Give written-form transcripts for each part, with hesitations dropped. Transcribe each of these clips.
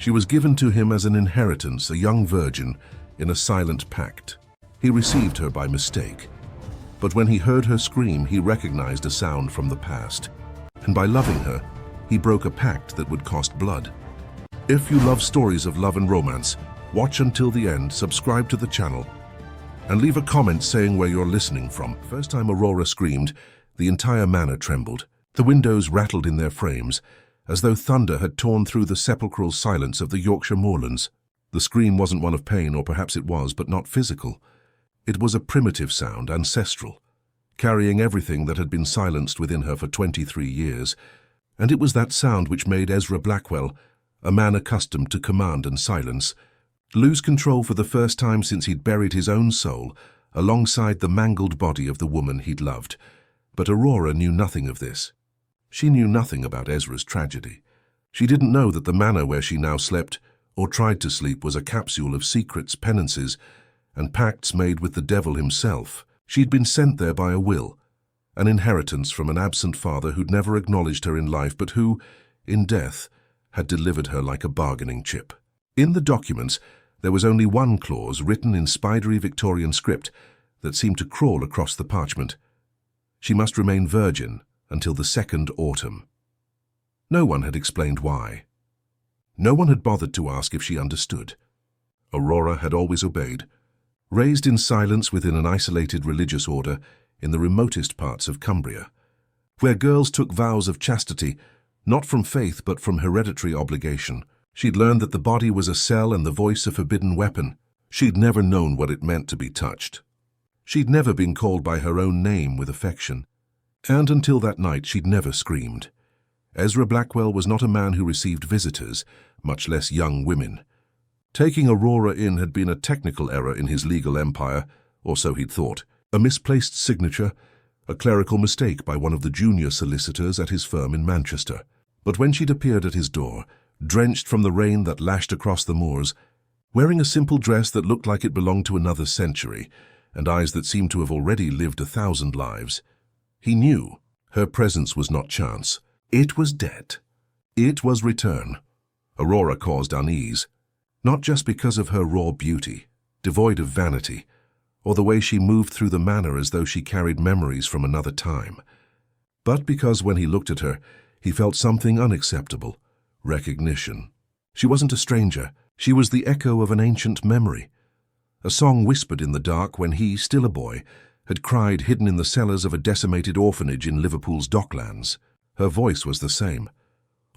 She was given to him as an inheritance, a young virgin, in a silent pact. He received her by mistake. But when he heard her scream, he recognized a sound from the past. And by loving her, he broke a pact that would cost blood. If you love stories of love and romance, watch until the end, subscribe to the channel, and leave a comment saying where you're listening from. First time Aurora screamed, the entire manor trembled. The windows rattled in their frames, as though thunder had torn through the sepulchral silence of the Yorkshire moorlands. The scream wasn't one of pain, or perhaps it was, but not physical. It was a primitive sound, ancestral, carrying everything that had been silenced within her for 23 years. And it was that sound which made Ezra Blackwell, a man accustomed to command and silence, lose control for the first time since he'd buried his own soul alongside the mangled body of the woman he'd loved. But Aurora knew nothing of this. She knew nothing about Ezra's tragedy. She didn't know that the manor where she now slept, or tried to sleep, was a capsule of secrets, penances, and pacts made with the devil himself. She'd been sent there by a will, an inheritance from an absent father who'd never acknowledged her in life, but who, in death, had delivered her like a bargaining chip. In the documents, there was only one clause written in spidery Victorian script that seemed to crawl across the parchment. She must remain virgin until the second autumn. No one had explained why. No one had bothered to ask if she understood. Aurora had always obeyed, raised in silence within an isolated religious order in the remotest parts of Cumbria, where girls took vows of chastity, not from faith but from hereditary obligation. She'd learned that the body was a cell and the voice a forbidden weapon. She'd never known what it meant to be touched. She'd never been called by her own name with affection. And until that night, she'd never screamed. Ezra Blackwell was not a man who received visitors, much less young women. Taking Aurora in had been a technical error in his legal empire, or so he'd thought. A misplaced signature, a clerical mistake by one of the junior solicitors at his firm in Manchester. But when she'd appeared at his door, drenched from the rain that lashed across the moors, wearing a simple dress that looked like it belonged to another century, and eyes that seemed to have already lived 1,000 lives, he knew her presence was not chance. It was debt. It was return. Aurora caused unease, not just because of her raw beauty, devoid of vanity, or the way she moved through the manor as though she carried memories from another time, but because when he looked at her, he felt something unacceptable: recognition. She wasn't a stranger. She was the echo of an ancient memory, a song whispered in the dark when he, still a boy, had cried hidden in the cellars of a decimated orphanage in Liverpool's docklands. Her voice was the same.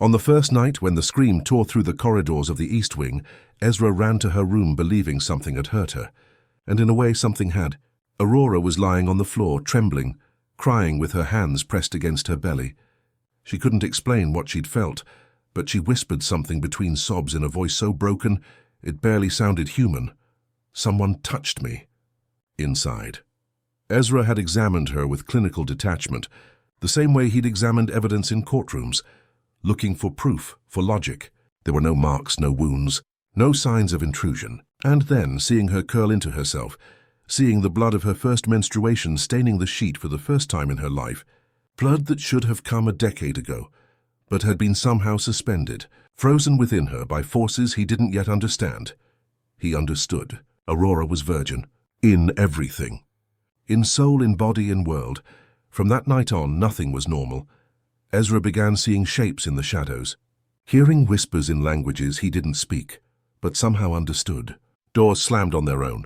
On the first night, when the scream tore through the corridors of the East Wing, Ezra ran to her room believing something had hurt her. And in a way something had. Aurora was lying on the floor, trembling, crying with her hands pressed against her belly. She couldn't explain what she'd felt, but she whispered something between sobs in a voice so broken it barely sounded human. "Someone touched me." Inside. Ezra had examined her with clinical detachment, the same way he'd examined evidence in courtrooms, looking for proof, for logic. There were no marks, no wounds, no signs of intrusion. And then, seeing her curl into herself, seeing the blood of her first menstruation staining the sheet for the first time in her life, blood that should have come a decade ago, but had been somehow suspended, frozen within her by forces he didn't yet understand. He understood. Aurora was virgin. In everything. In soul, in body, in world. From that night on, nothing was normal. Ezra began seeing shapes in the shadows, hearing whispers in languages he didn't speak, but somehow understood. Doors slammed on their own.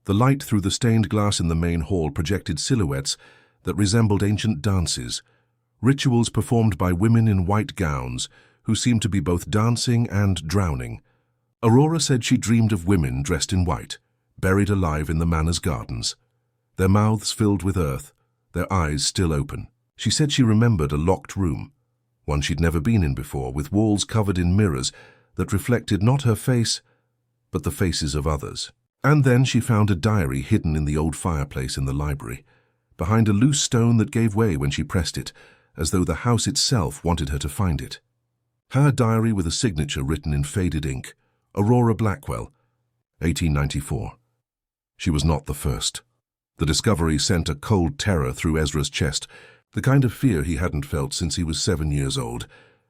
The light through the stained glass in the main hall projected silhouettes that resembled ancient dances, rituals performed by women in white gowns who seemed to be both dancing and drowning. Aurora said she dreamed of women dressed in white, buried alive in the manor's gardens, their mouths filled with earth, their eyes still open. She said she remembered a locked room, one she'd never been in before, with walls covered in mirrors that reflected not her face, but the faces of others. And then she found a diary hidden in the old fireplace in the library, behind a loose stone that gave way when she pressed it, as though the house itself wanted her to find it. Her diary with a signature written in faded ink: Aurora Blackwell, 1894. She was not the first. The discovery sent a cold terror through Ezra's chest, the kind of fear he hadn't felt since he was 7 years old,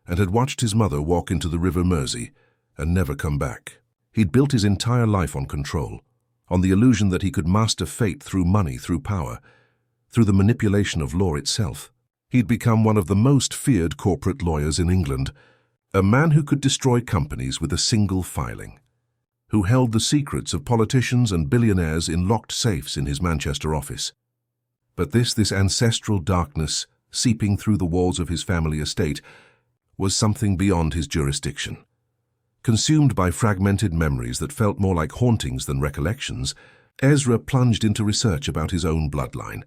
and had watched his mother walk into the River Mersey, and never come back. He'd built his entire life on control, on the illusion that he could master fate through money, through power, through the manipulation of law itself. He'd become one of the most feared corporate lawyers in England, a man who could destroy companies with a single filing, who held the secrets of politicians and billionaires in locked safes in his Manchester office. But this ancestral darkness, seeping through the walls of his family estate, was something beyond his jurisdiction. Consumed by fragmented memories that felt more like hauntings than recollections, Ezra plunged into research about his own bloodline.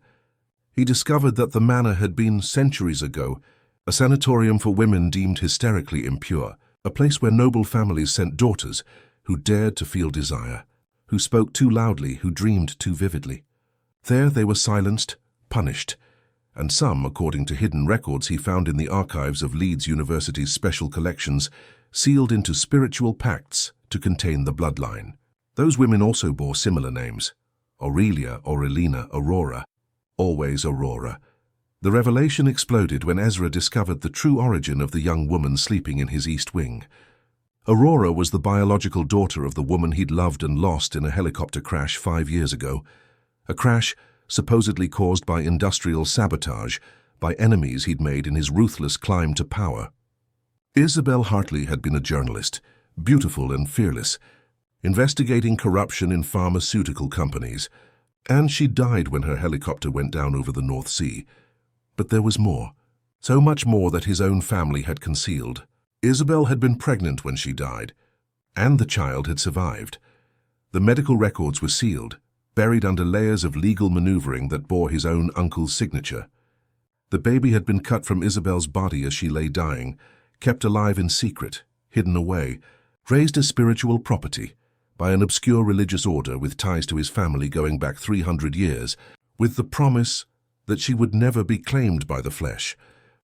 He discovered that the manor had been, centuries ago, a sanatorium for women deemed hysterically impure, a place where noble families sent daughters who dared to feel desire, who spoke too loudly, who dreamed too vividly. There they were silenced, punished, and some, according to hidden records he found in the archives of Leeds University's special collections, sealed into spiritual pacts to contain the bloodline. Those women also bore similar names: Aurelia, Aurelina, Aurora, always Aurora. The revelation exploded when Ezra discovered the true origin of the young woman sleeping in his east wing. Aurora was the biological daughter of the woman he'd loved and lost in a helicopter crash 5 years ago, a crash supposedly caused by industrial sabotage, by enemies he'd made in his ruthless climb to power. Isabel Hartley had been a journalist, beautiful and fearless, investigating corruption in pharmaceutical companies, and she died when her helicopter went down over the North Sea. But there was more, so much more that his own family had concealed. Isabel had been pregnant when she died, and the child had survived. The medical records were sealed, buried under layers of legal maneuvering that bore his own uncle's signature. The baby had been cut from Isabel's body as she lay dying, kept alive in secret, hidden away, raised as spiritual property by an obscure religious order with ties to his family going back 300 years, with the promise that she would never be claimed by the flesh,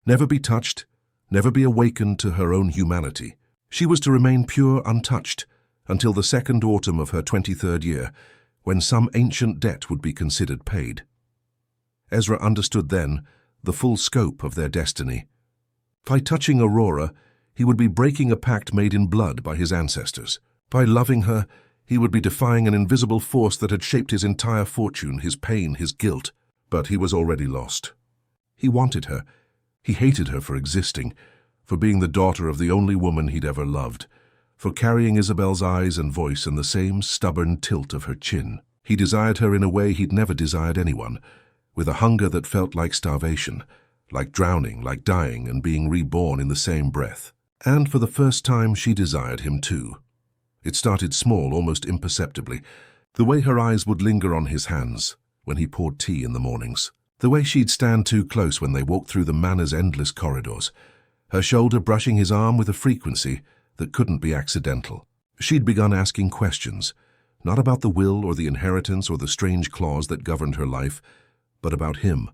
never be touched, never be awakened to her own humanity. She was to remain pure, untouched, until the second autumn of her 23rd year, when some ancient debt would be considered paid. Ezra understood then the full scope of their destiny. By touching Aurora, he would be breaking a pact made in blood by his ancestors. By loving her, he would be defying an invisible force that had shaped his entire fortune, his pain, his guilt. But he was already lost. He wanted her. He hated her for existing, for being the daughter of the only woman he'd ever loved, for carrying Isabel's eyes and voice and the same stubborn tilt of her chin. He desired her in a way he'd never desired anyone, with a hunger that felt like starvation, like drowning, like dying and being reborn in the same breath. And for the first time she desired him too. It started small, almost imperceptibly, the way her eyes would linger on his hands when he poured tea in the mornings, the way she'd stand too close when they walked through the manor's endless corridors, her shoulder brushing his arm with a frequency that couldn't be accidental. She'd begun asking questions, not about the will or the inheritance or the strange clause that governed her life, but about him,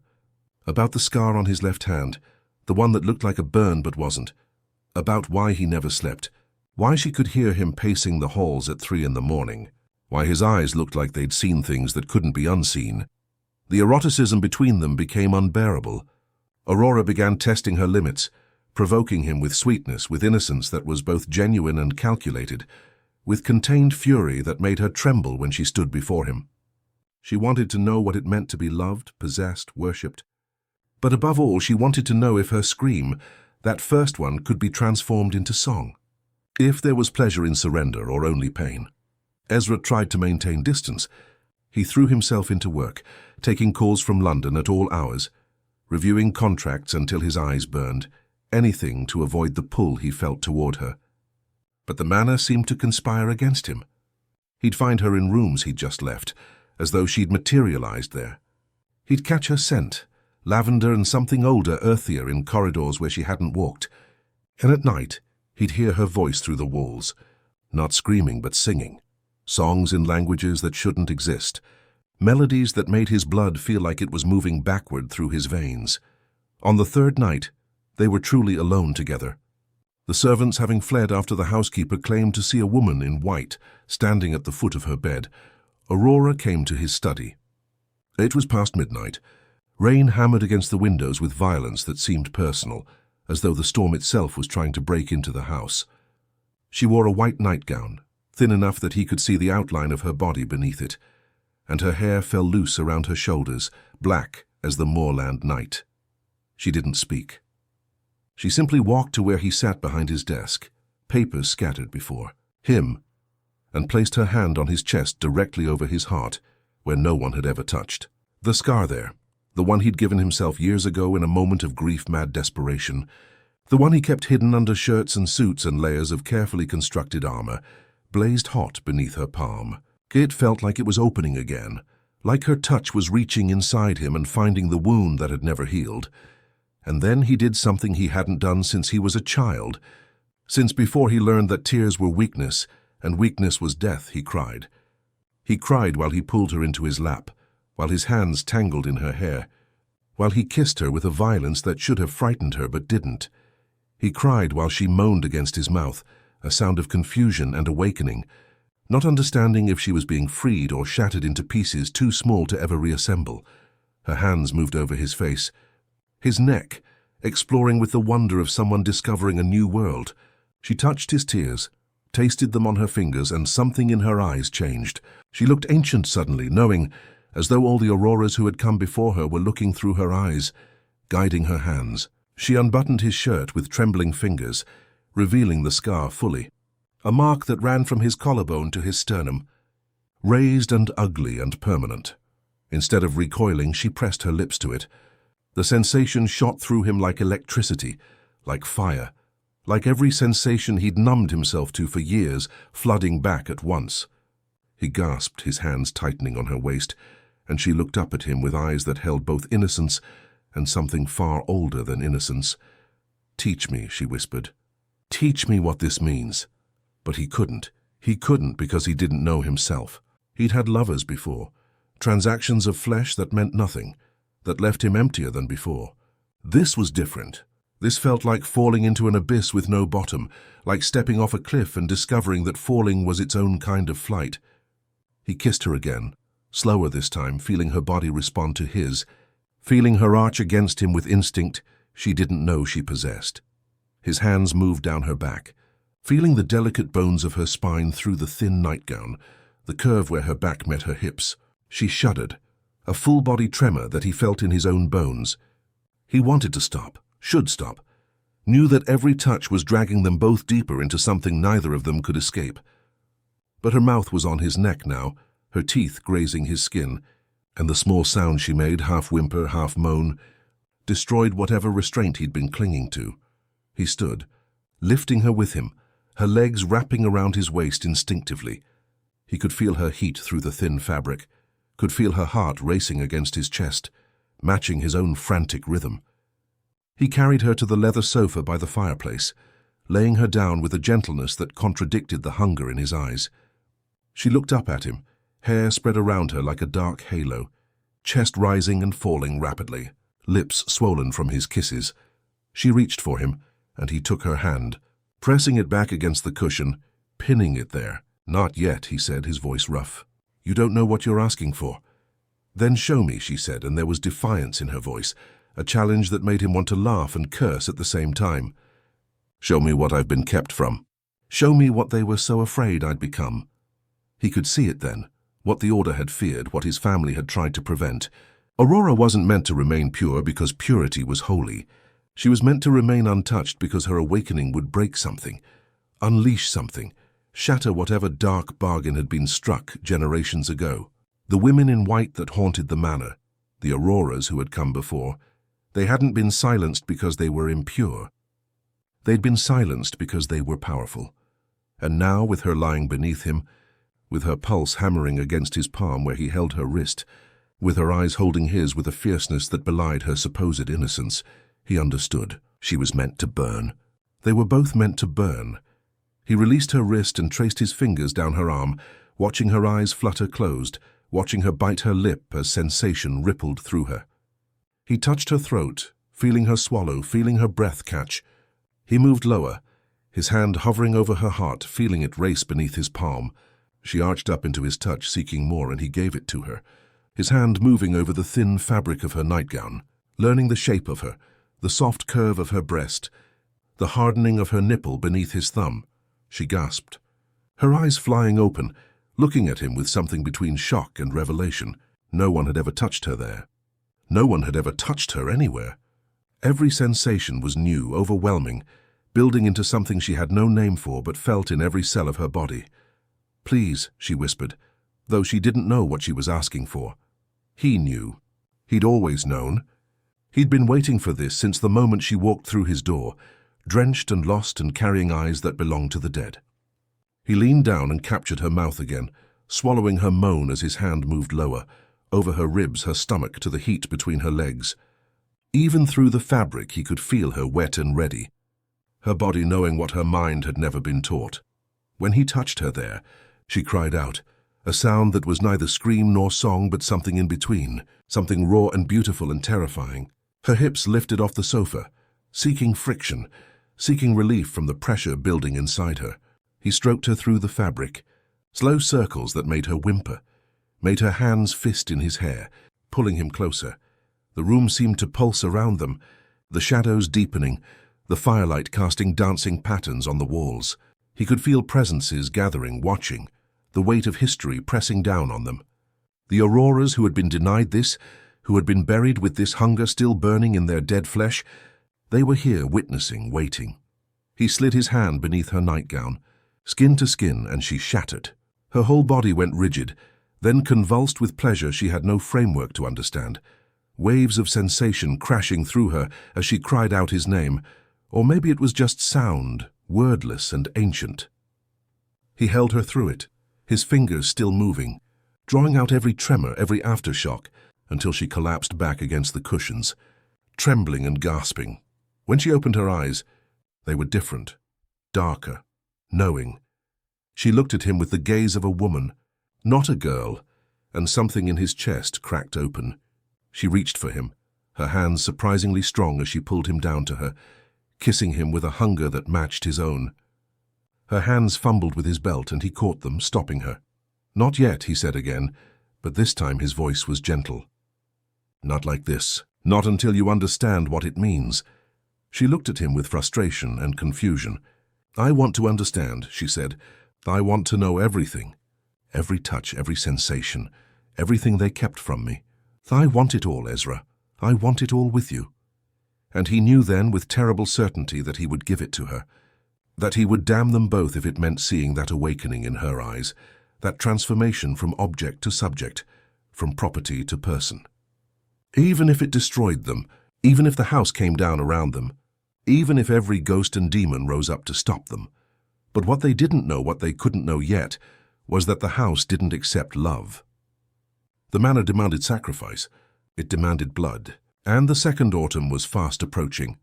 about the scar on his left hand, the one that looked like a burn but wasn't, about why he never slept, why she could hear him pacing the halls at 3 in the morning, why his eyes looked like they'd seen things that couldn't be unseen. The eroticism between them became unbearable. Aurora began testing her limits, provoking him with sweetness, with innocence that was both genuine and calculated, with contained fury that made her tremble when she stood before him. She wanted to know what it meant to be loved, possessed, worshipped. But above all, she wanted to know if her scream, that first one, could be transformed into song. If there was pleasure in surrender or only pain. Ezra tried to maintain distance. He threw himself into work, taking calls from London at all hours, reviewing contracts until his eyes burned, anything to avoid the pull he felt toward her. But the manor seemed to conspire against him. He'd find her in rooms he'd just left, as though she'd materialized there. He'd catch her scent, lavender and something older, earthier, in corridors where she hadn't walked. And at night, he'd hear her voice through the walls, not screaming but singing, songs in languages that shouldn't exist, melodies that made his blood feel like it was moving backward through his veins. On the third night, they were truly alone together. The servants, having fled after the housekeeper claimed to see a woman in white standing at the foot of her bed, Aurora came to his study. It was past midnight. Rain hammered against the windows with violence that seemed personal, as though the storm itself was trying to break into the house. She wore a white nightgown, thin enough that he could see the outline of her body beneath it, and her hair fell loose around her shoulders, black as the moorland night. She didn't speak. She simply walked to where he sat behind his desk, papers scattered before him, and placed her hand on his chest directly over his heart, where no one had ever touched. The scar there, the one he'd given himself years ago in a moment of grief-mad desperation, the one he kept hidden under shirts and suits and layers of carefully constructed armor, blazed hot beneath her palm. It felt like it was opening again, like her touch was reaching inside him and finding the wound that had never healed. And then he did something he hadn't done since he was a child. Since before he learned that tears were weakness, and weakness was death, he cried. He cried while he pulled her into his lap, while his hands tangled in her hair, while he kissed her with a violence that should have frightened her but didn't. He cried while she moaned against his mouth, a sound of confusion and awakening, not understanding if she was being freed or shattered into pieces too small to ever reassemble. Her hands moved over his face, his neck, exploring with the wonder of someone discovering a new world. She touched his tears, tasted them on her fingers, and something in her eyes changed. She looked ancient suddenly, knowing, as though all the Auroras who had come before her were looking through her eyes, guiding her hands. She unbuttoned his shirt with trembling fingers, revealing the scar fully, a mark that ran from his collarbone to his sternum, raised and ugly and permanent. Instead of recoiling, she pressed her lips to it. The sensation shot through him like electricity, like fire, like every sensation he'd numbed himself to for years, flooding back at once. He gasped, his hands tightening on her waist, and she looked up at him with eyes that held both innocence and something far older than innocence. "Teach me," she whispered. "Teach me what this means." But he couldn't. He couldn't because he didn't know himself. He'd had lovers before, transactions of flesh that meant nothing, that left him emptier than before. This was different. This felt like falling into an abyss with no bottom, like stepping off a cliff and discovering that falling was its own kind of flight. He kissed her again, slower this time, feeling her body respond to his, feeling her arch against him with instinct she didn't know she possessed. His hands moved down her back, feeling the delicate bones of her spine through the thin nightgown, the curve where her back met her hips. She shuddered, a full-body tremor that he felt in his own bones. He wanted to stop, should stop, knew that every touch was dragging them both deeper into something neither of them could escape. But her mouth was on his neck now, her teeth grazing his skin, and the small sound she made, half whimper, half moan, destroyed whatever restraint he'd been clinging to. He stood, lifting her with him, her legs wrapping around his waist instinctively. He could feel her heat through the thin fabric, could feel her heart racing against his chest, matching his own frantic rhythm. He carried her to the leather sofa by the fireplace, laying her down with a gentleness that contradicted the hunger in his eyes. She looked up at him, hair spread around her like a dark halo, chest rising and falling rapidly, lips swollen from his kisses. She reached for him, and he took her hand, pressing it back against the cushion, pinning it there. "Not yet," he said, his voice rough. "You don't know what you're asking for." "Then show me," she said, and there was defiance in her voice, a challenge that made him want to laugh and curse at the same time. "Show me what I've been kept from. Show me what they were so afraid I'd become." He could see it then, what the Order had feared, what his family had tried to prevent. Aurora wasn't meant to remain pure because purity was holy. She was meant to remain untouched because her awakening would break something, unleash something, shatter whatever dark bargain had been struck generations ago. The women in white that haunted the manor, the Auroras who had come before, they hadn't been silenced because they were impure. They'd been silenced because they were powerful. And now, with her lying beneath him, with her pulse hammering against his palm where he held her wrist, with her eyes holding his with a fierceness that belied her supposed innocence, he understood. She was meant to burn. They were both meant to burn. He released her wrist and traced his fingers down her arm, watching her eyes flutter closed, watching her bite her lip as sensation rippled through her. He touched her throat, feeling her swallow, feeling her breath catch. He moved lower, his hand hovering over her heart, feeling it race beneath his palm. She arched up into his touch, seeking more, and he gave it to her, his hand moving over the thin fabric of her nightgown, learning the shape of her, the soft curve of her breast, the hardening of her nipple beneath his thumb. she gasped, her eyes flying open, looking at him with something between shock and revelation. No one had ever touched her there. No one had ever touched her anywhere. Every sensation was new, overwhelming, building into something she had no name for but felt in every cell of her body. "Please," she whispered, though she didn't know what she was asking for. He knew. He'd always known. He'd been waiting for this since the moment she walked through his door, drenched and lost and carrying eyes that belonged to the dead. He leaned down and captured her mouth again, swallowing her moan as his hand moved lower, over her ribs, her stomach, to the heat between her legs. Even through the fabric he could feel her wet and ready, her body knowing what her mind had never been taught. When he touched her there, she cried out, a sound that was neither scream nor song but something in between, something raw and beautiful and terrifying. Her hips lifted off the sofa, seeking friction, seeking relief from the pressure building inside her. He stroked her through the fabric, slow circles that made her whimper, made her hands fist in his hair, pulling him closer. The room seemed to pulse around them, the shadows deepening, the firelight casting dancing patterns on the walls. He could feel presences gathering, watching, the weight of history pressing down on them. The Auroras who had been denied this, who had been buried with this hunger still burning in their dead flesh, they were here witnessing, waiting. He slid his hand beneath her nightgown, skin to skin, and she shattered. Her whole body went rigid, then convulsed with pleasure she had no framework to understand. Waves of sensation crashing through her as she cried out his name, or maybe it was just sound, wordless and ancient. He held her through it, his fingers still moving, drawing out every tremor, every aftershock, until she collapsed back against the cushions, trembling and gasping. When she opened her eyes, they were different, darker, knowing. She looked at him with the gaze of a woman, not a girl, and something in his chest cracked open. She reached for him, her hands surprisingly strong as she pulled him down to her, kissing him with a hunger that matched his own. Her hands fumbled with his belt and he caught them, stopping her. "Not yet," he said again, but this time his voice was gentle. "Not like this. Not until you understand what it means." She looked at him with frustration and confusion. "I want to understand," she said. "I want to know everything. Every touch, every sensation, everything they kept from me. I want it all, Ezra. I want it all with you." And he knew then with terrible certainty that he would give it to her, that he would damn them both if it meant seeing that awakening in her eyes, that transformation from object to subject, from property to person. Even if it destroyed them, even if the house came down around them, even if every ghost and demon rose up to stop them. But what they didn't know, what they couldn't know yet, was that the house didn't accept love. The manor demanded sacrifice. It demanded blood. And the second autumn was fast approaching.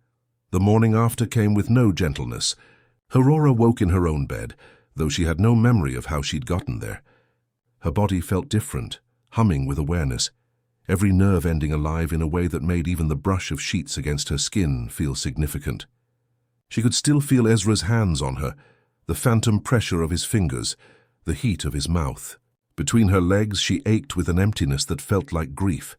The morning after came with no gentleness. Aurora woke in her own bed, though she had no memory of how she'd gotten there. Her body felt different, humming with awareness, every nerve ending alive in a way that made even the brush of sheets against her skin feel significant. She could still feel Ezra's hands on her, the phantom pressure of his fingers, the heat of his mouth. Between her legs she ached with an emptiness that felt like grief.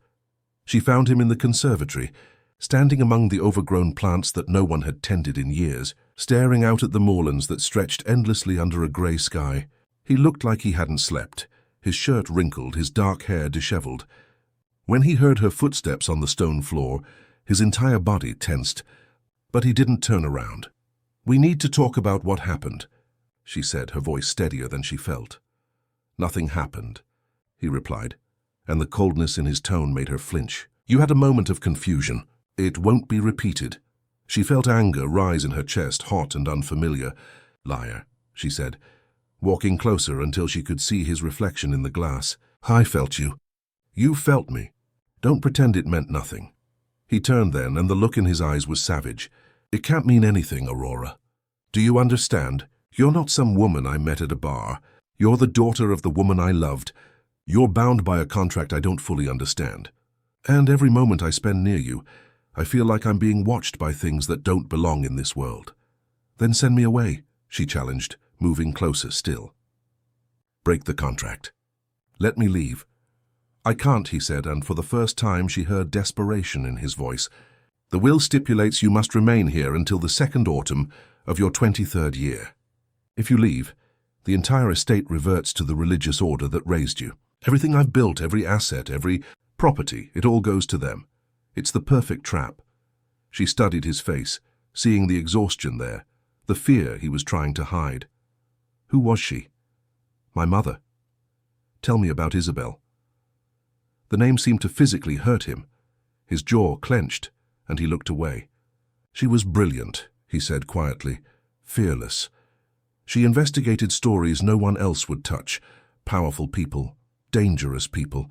She found him in the conservatory, standing among the overgrown plants that no one had tended in years, staring out at the moorlands that stretched endlessly under a grey sky. He looked like he hadn't slept, his shirt wrinkled, his dark hair disheveled. When he heard her footsteps on the stone floor, his entire body tensed, but he didn't turn around. "We need to talk about what happened," she said, her voice steadier than she felt. "Nothing happened," he replied, and the coldness in his tone made her flinch. "You had a moment of confusion. It won't be repeated." She felt anger rise in her chest, hot and unfamiliar. "Liar," she said, walking closer until she could see his reflection in the glass. "I felt you. You felt me. Don't pretend it meant nothing." He turned then, and the look in his eyes was savage. "It can't mean anything, Aurora. Do you understand? You're not some woman I met at a bar. You're the daughter of the woman I loved. You're bound by a contract I don't fully understand. And every moment I spend near you, I feel like I'm being watched by things that don't belong in this world." "Then send me away," she challenged, moving closer still. "Break the contract. Let me leave." "I can't," he said, and for the first time she heard desperation in his voice. "The will stipulates you must remain here until the second autumn of your 23rd year." If you leave, the entire estate reverts to the religious order that raised you. Everything I've built, every asset, every property, it all goes to them. It's the perfect trap. She studied his face, seeing the exhaustion there, the fear he was trying to hide. Who was she? My mother. Tell me about Isabel. The name seemed to physically hurt him. His jaw clenched, and he looked away. She was brilliant, he said quietly, fearless. She investigated stories no one else would touch, powerful people, dangerous people.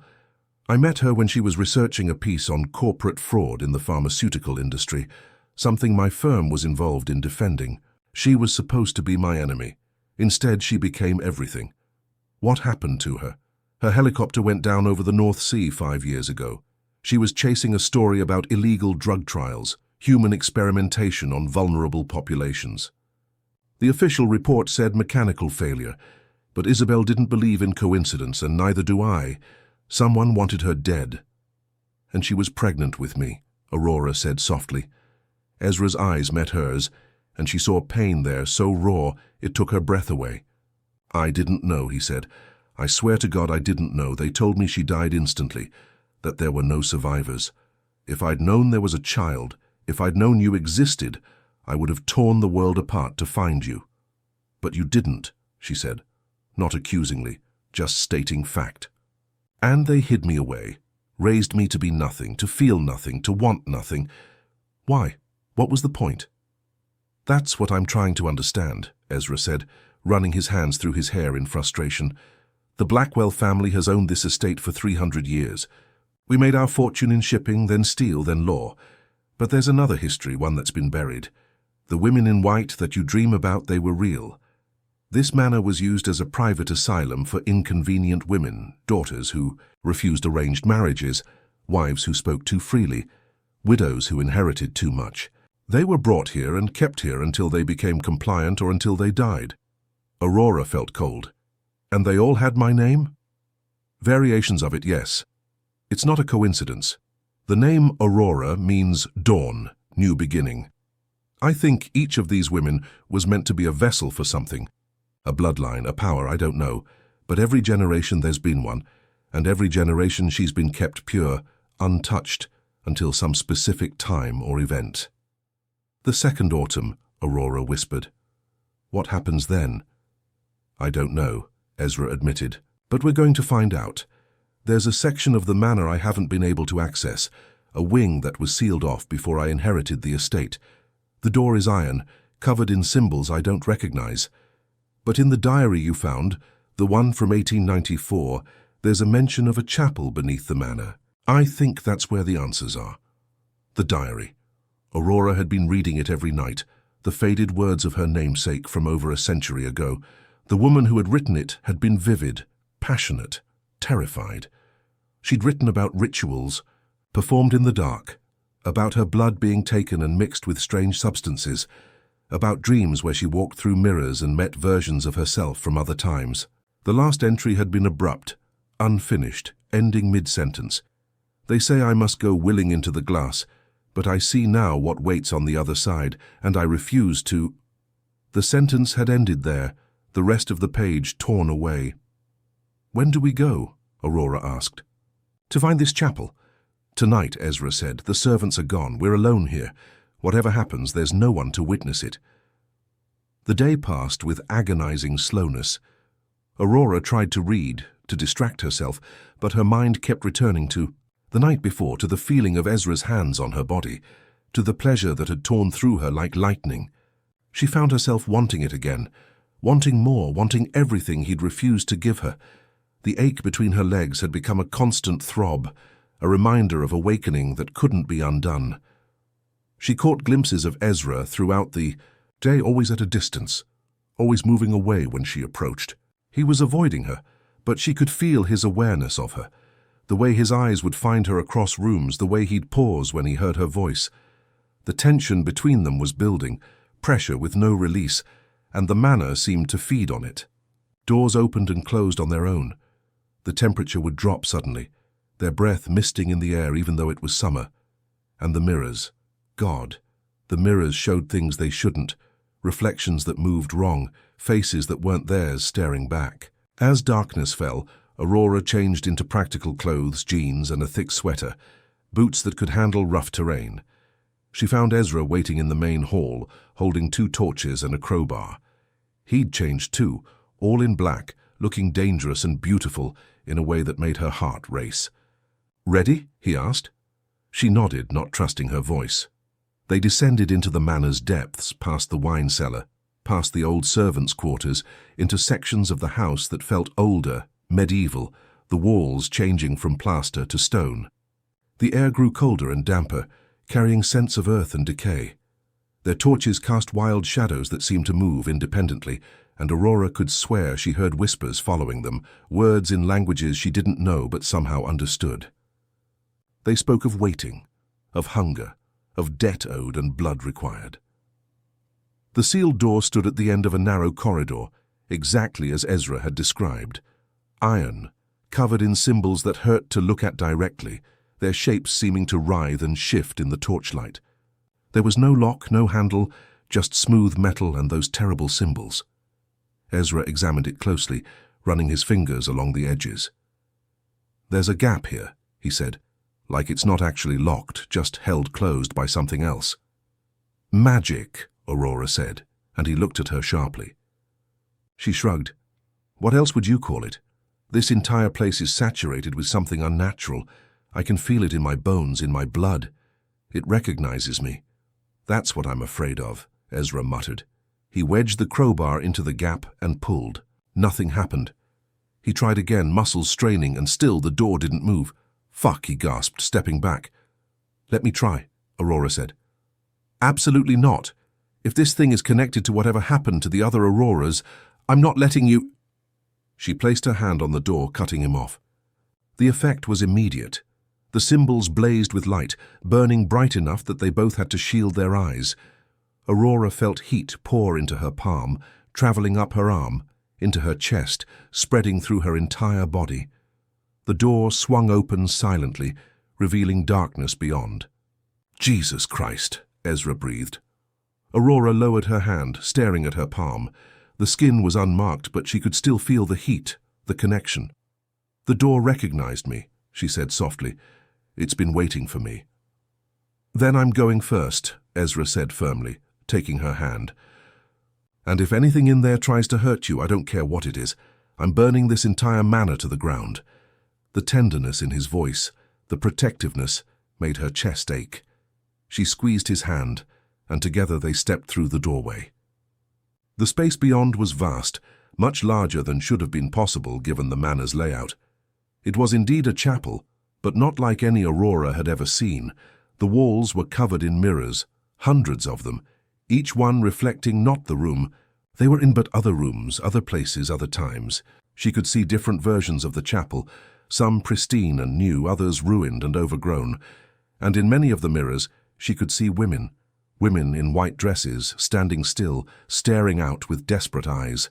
I met her when she was researching a piece on corporate fraud in the pharmaceutical industry, something my firm was involved in defending. She was supposed to be my enemy. Instead, she became everything. What happened to her? Her helicopter went down over the North Sea 5 years ago. She was chasing a story about illegal drug trials, human experimentation on vulnerable populations. The official report said mechanical failure, but Isabel didn't believe in coincidence, and neither do I. Someone wanted her dead. And she was pregnant with me, Aurora said softly. Ezra's eyes met hers, and she saw pain there so raw it took her breath away. I didn't know, he said. I swear to God I didn't know. They told me she died instantly, that there were no survivors. If I'd known there was a child, if I'd known you existed, I would have torn the world apart to find you. But you didn't, she said, not accusingly, just stating fact. And they hid me away, raised me to be nothing, to feel nothing, to want nothing. Why? What was the point? That's what I'm trying to understand, Ezra said, running his hands through his hair in frustration. The Blackwell family has owned this estate for 300 years. We made our fortune in shipping, then steel, then law. But there's another history, one that's been buried. The women in white that you dream about, they were real. This manor was used as a private asylum for inconvenient women, daughters who refused arranged marriages, wives who spoke too freely, widows who inherited too much. They were brought here and kept here until they became compliant or until they died. Aurora felt cold. And they all had my name? Variations of it, yes. It's not a coincidence. The name Aurora means dawn, new beginning. I think each of these women was meant to be a vessel for something. A bloodline, a power, I don't know. But every generation there's been one, and every generation she's been kept pure, untouched, until some specific time or event. The second autumn, Aurora whispered. What happens then? I don't know, Ezra admitted, but we're going to find out. There's a section of the manor I haven't been able to access, a wing that was sealed off before I inherited the estate. The door is iron, covered in symbols I don't recognize. But in the diary you found, the one from 1894, there's a mention of a chapel beneath the manor. I think that's where the answers are. The diary. Aurora had been reading it every night, the faded words of her namesake from over a century ago. The woman who had written it had been vivid, passionate, terrified. She'd written about rituals, performed in the dark, about her blood being taken and mixed with strange substances, about dreams where she walked through mirrors and met versions of herself from other times. The last entry had been abrupt, unfinished, ending mid-sentence. They say I must go willing into the glass, but I see now what waits on the other side, and I refuse to... The sentence had ended there, the rest of the page torn away. When do we go? Aurora asked. To find this chapel. Tonight, Ezra said. The servants are gone. We're alone here. Whatever happens, there's no one to witness it. The day passed with agonizing slowness. Aurora tried to read, to distract herself, but her mind kept returning to the night before, to the feeling of Ezra's hands on her body, to the pleasure that had torn through her like lightning. She found herself wanting it again, wanting more, wanting everything he'd refused to give her. The ache between her legs had become a constant throb, a reminder of awakening that couldn't be undone. She caught glimpses of Ezra throughout the day, always at a distance, always moving away when she approached. He was avoiding her, but she could feel his awareness of her, the way his eyes would find her across rooms, the way he'd pause when he heard her voice. The tension between them was building, pressure with no release, and the manor seemed to feed on it. Doors opened and closed on their own. The temperature would drop suddenly, their breath misting in the air even though it was summer. And the mirrors. God, the mirrors showed things they shouldn't, reflections that moved wrong, faces that weren't theirs staring back. As darkness fell, Aurora changed into practical clothes, jeans and a thick sweater, boots that could handle rough terrain. She found Ezra waiting in the main hall, holding 2 torches and a crowbar. He'd changed too, all in black, looking dangerous and beautiful in a way that made her heart race. "Ready?" he asked. She nodded, not trusting her voice. They descended into the manor's depths, past the wine cellar, past the old servants' quarters, into sections of the house that felt older, medieval, the walls changing from plaster to stone. The air grew colder and damper, carrying scents of earth and decay. Their torches cast wild shadows that seemed to move independently, and Aurora could swear she heard whispers following them, words in languages she didn't know but somehow understood. They spoke of waiting, of hunger, of debt owed and blood required. The sealed door stood at the end of a narrow corridor, exactly as Ezra had described. Iron, covered in symbols that hurt to look at directly, their shapes seeming to writhe and shift in the torchlight. There was no lock, no handle, just smooth metal and those terrible symbols. Ezra examined it closely, running his fingers along the edges. "There's a gap here," he said, like it's not actually locked, just held closed by something else. "Magic," Aurora said, and he looked at her sharply. She shrugged. "What else would you call it? This entire place is saturated with something unnatural. I can feel it in my bones, in my blood. It recognizes me. That's what I'm afraid of," Ezra muttered. He wedged the crowbar into the gap and pulled. Nothing happened. He tried again, muscles straining, and still the door didn't move. "Fuck," he gasped, stepping back. "Let me try," Aurora said. "Absolutely not. If this thing is connected to whatever happened to the other Auroras, I'm not letting you—" She placed her hand on the door, cutting him off. The effect was immediate. The symbols blazed with light, burning bright enough that they both had to shield their eyes. Aurora felt heat pour into her palm, traveling up her arm, into her chest, spreading through her entire body. The door swung open silently, revealing darkness beyond. "Jesus Christ," Ezra breathed. Aurora lowered her hand, staring at her palm. The skin was unmarked, but she could still feel the heat, the connection. "The door recognized me," she said softly. "It's been waiting for me." "Then I'm going first," Ezra said firmly, taking her hand. "And if anything in there tries to hurt you, I don't care what it is. I'm burning this entire manor to the ground." The tenderness in his voice, the protectiveness, made her chest ache. She squeezed his hand, and together they stepped through the doorway. The space beyond was vast, much larger than should have been possible given the manor's layout. It was indeed a chapel, but not like any Aurora had ever seen. The walls were covered in mirrors, hundreds of them, each one reflecting not the room. They were in but other rooms, other places, other times. She could see different versions of the chapel, some pristine and new, others ruined and overgrown. And in many of the mirrors, she could see women in white dresses, standing still, staring out with desperate eyes.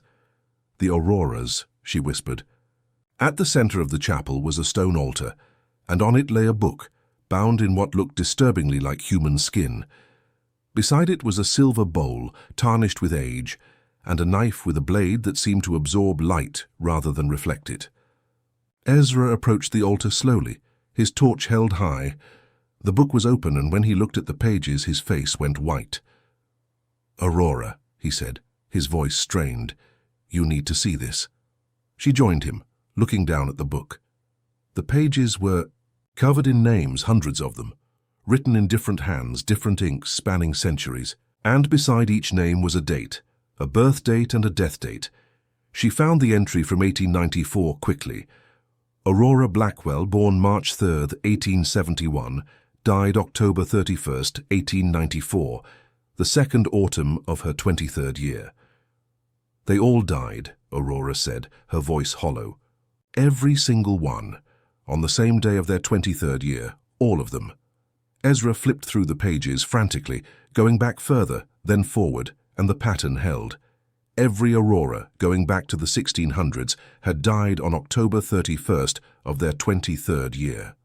"The Auroras," she whispered. At the center of the chapel was a stone altar, and on it lay a book, bound in what looked disturbingly like human skin. Beside it was a silver bowl, tarnished with age, and a knife with a blade that seemed to absorb light rather than reflect it. Ezra approached the altar slowly, his torch held high. The book was open, and when he looked at the pages, his face went white. "Aurora," he said, his voice strained, "you need to see this." She joined him, looking down at the book. The pages were covered in names, hundreds of them, written in different hands, different inks, spanning centuries. And beside each name was a date, a birth date and a death date. She found the entry from 1894 quickly. Aurora Blackwell, born March 3rd, 1871, died October 31st, 1894, the second autumn of her 23rd year. "They all died," Aurora said, her voice hollow. "Every single one. On the same day of their 23rd year, all of them." Ezra flipped through the pages frantically, going back further, then forward, and the pattern held. Every Aurora, going back to the 1600s, had died on October 31st of their 23rd year.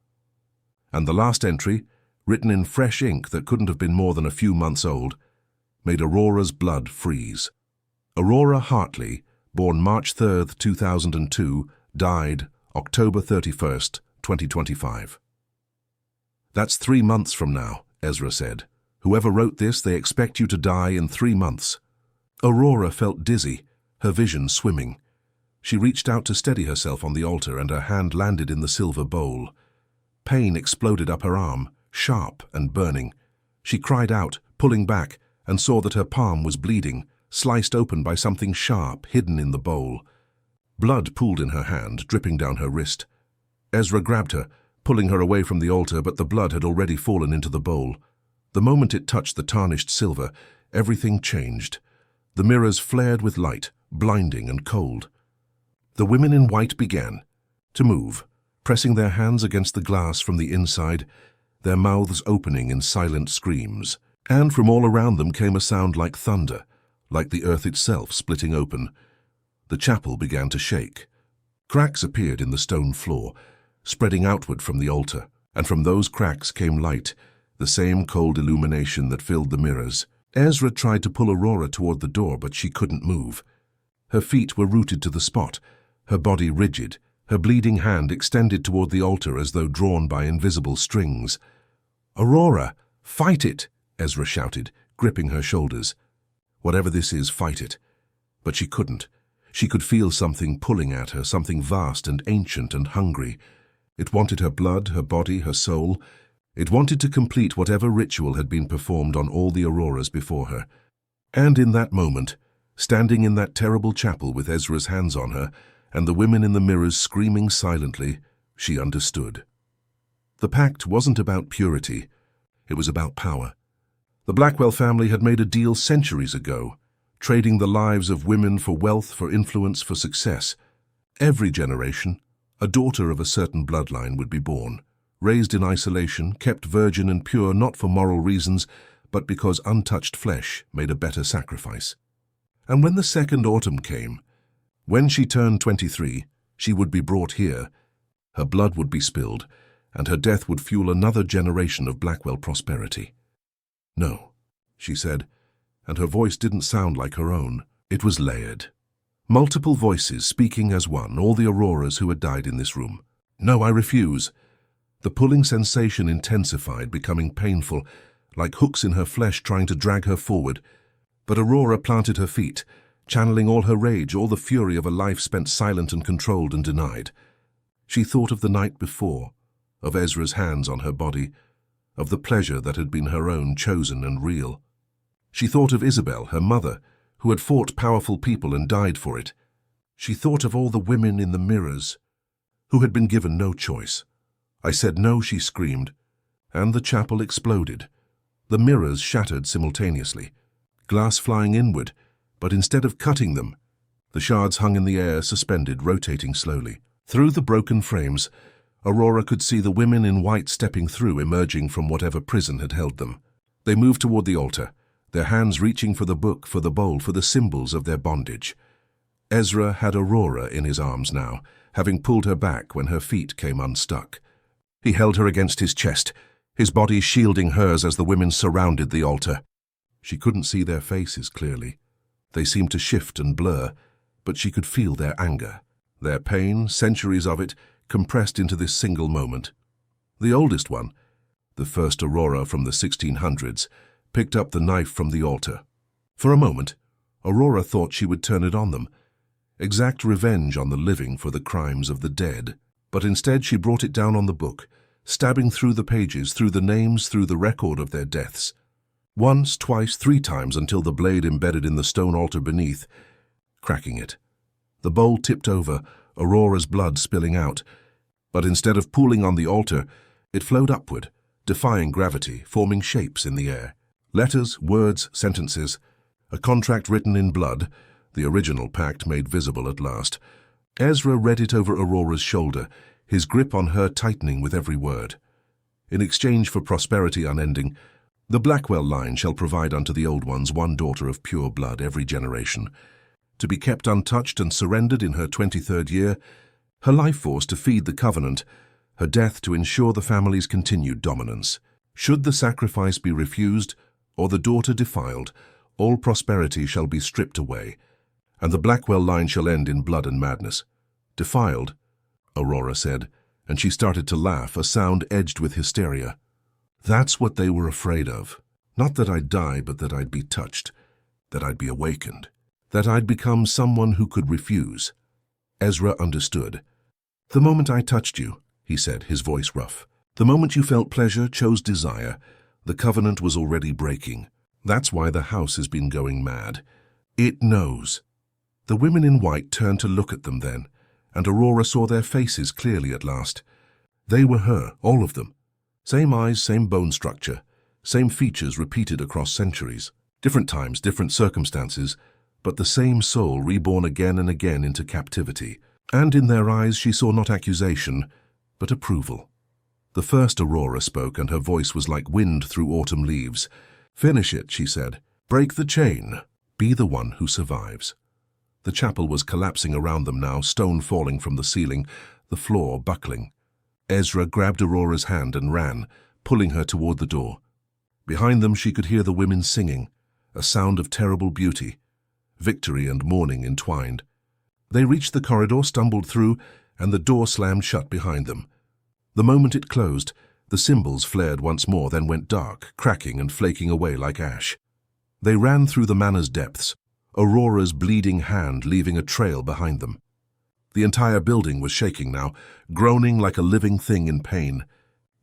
And the last entry, written in fresh ink that couldn't have been more than a few months old, made Aurora's blood freeze. Aurora Hartley, born March 3, 2002, died October 31st, 2025. "That's 3 months from now," Ezra said. "Whoever wrote this, they expect you to die in 3 months." Aurora felt dizzy, her vision swimming. She reached out to steady herself on the altar and her hand landed in the silver bowl. Pain exploded up her arm, sharp and burning. She cried out, pulling back, and saw that her palm was bleeding, sliced open by something sharp hidden in the bowl. Blood pooled in her hand, dripping down her wrist. Ezra grabbed her, pulling her away from the altar, but the blood had already fallen into the bowl. The moment it touched the tarnished silver, everything changed. The mirrors flared with light, blinding and cold. The women in white began to move, pressing their hands against the glass from the inside, their mouths opening in silent screams. And from all around them came a sound like thunder, like the earth itself splitting open. The chapel began to shake. Cracks appeared in the stone floor, spreading outward from the altar, and from those cracks came light, the same cold illumination that filled the mirrors. Ezra tried to pull Aurora toward the door, but she couldn't move. Her feet were rooted to the spot, her body rigid, her bleeding hand extended toward the altar as though drawn by invisible strings. "Aurora, fight it!" Ezra shouted, gripping her shoulders. "Whatever this is, fight it." But she couldn't. She could feel something pulling at her, something vast and ancient and hungry. It wanted her blood, her body, her soul. It wanted to complete whatever ritual had been performed on all the Auroras before her. And in that moment, standing in that terrible chapel with Ezra's hands on her, and the women in the mirrors screaming silently, she understood. The pact wasn't about purity. It was about power. The Blackwell family had made a deal centuries ago, trading the lives of women for wealth, for influence, for success. Every generation, a daughter of a certain bloodline would be born, raised in isolation, kept virgin and pure not for moral reasons, but because untouched flesh made a better sacrifice. And when the second autumn came, when she turned 23, she would be brought here. Her blood would be spilled, and her death would fuel another generation of Blackwell prosperity. "No," she said, and her voice didn't sound like her own. It was layered. Multiple voices speaking as one, all the Auroras who had died in this room. "No, I refuse." The pulling sensation intensified, becoming painful, like hooks in her flesh trying to drag her forward. But Aurora planted her feet, channeling all her rage, all the fury of a life spent silent and controlled and denied. She thought of the night before, of Ezra's hands on her body, of the pleasure that had been her own, chosen and real. She thought of Isabel, her mother, who had fought powerful people and died for it. She thought of all the women in the mirrors, who had been given no choice. "I said no," she screamed, and the chapel exploded. The mirrors shattered simultaneously, glass flying inward, but instead of cutting them, the shards hung in the air, suspended, rotating slowly. Through the broken frames, Aurora could see the women in white stepping through, emerging from whatever prison had held them. They moved toward the altar, their hands reaching for the book, for the bowl, for the symbols of their bondage. Ezra had Aurora in his arms now, having pulled her back when her feet came unstuck. He held her against his chest, his body shielding hers as the women surrounded the altar. She couldn't see their faces clearly. They seemed to shift and blur, but she could feel their anger, their pain, centuries of it, compressed into this single moment. The oldest one, the first Aurora from the 1600s, picked up the knife from the altar. For a moment, Aurora thought she would turn it on them, exact revenge on the living for the crimes of the dead. But instead she brought it down on the book, stabbing through the pages, through the names, through the record of their deaths. Once, twice, 3 times until the blade embedded in the stone altar beneath, cracking it. The bowl tipped over, Aurora's blood spilling out. But instead of pooling on the altar, it flowed upward, defying gravity, forming shapes in the air. Letters, words, sentences. A contract written in blood, the original pact made visible at last. Ezra read it over Aurora's shoulder, his grip on her tightening with every word. In exchange for prosperity unending, the Blackwell line shall provide unto the old ones 1 daughter of pure blood every generation, to be kept untouched and surrendered in her 23rd year, her life force to feed the covenant, her death to ensure the family's continued dominance. Should the sacrifice be refused, or the daughter defiled, All prosperity shall be stripped away, and the Blackwell line shall end in blood and madness. Defiled, Aurora said, and she started to laugh, a sound edged with hysteria. That's what they were afraid of. Not that I'd die, but that I'd be touched, that I'd be awakened, that I'd become someone who could refuse. Ezra understood. The moment I touched you, he said, his voice rough. The moment you felt pleasure, chose desire, the covenant was already breaking. That's why the house has been going mad. It knows. The women in white turned to look at them then, and Aurora saw their faces clearly at last. They were her, all of them. Same eyes, same bone structure, same features repeated across centuries. Different times, different circumstances, but the same soul reborn again and again into captivity. And in their eyes she saw not accusation, but approval. The first Aurora spoke, and her voice was like wind through autumn leaves. Finish it, she said. Break the chain. Be the one who survives. The chapel was collapsing around them now, stone falling from the ceiling, the floor buckling. Ezra grabbed Aurora's hand and ran, pulling her toward the door. Behind them she could hear the women singing, a sound of terrible beauty, victory and mourning entwined. They reached the corridor, stumbled through, and the door slammed shut behind them. The moment it closed, the symbols flared once more, then went dark, cracking and flaking away like ash. They ran through the manor's depths, Aurora's bleeding hand leaving a trail behind them. The entire building was shaking now, groaning like a living thing in pain.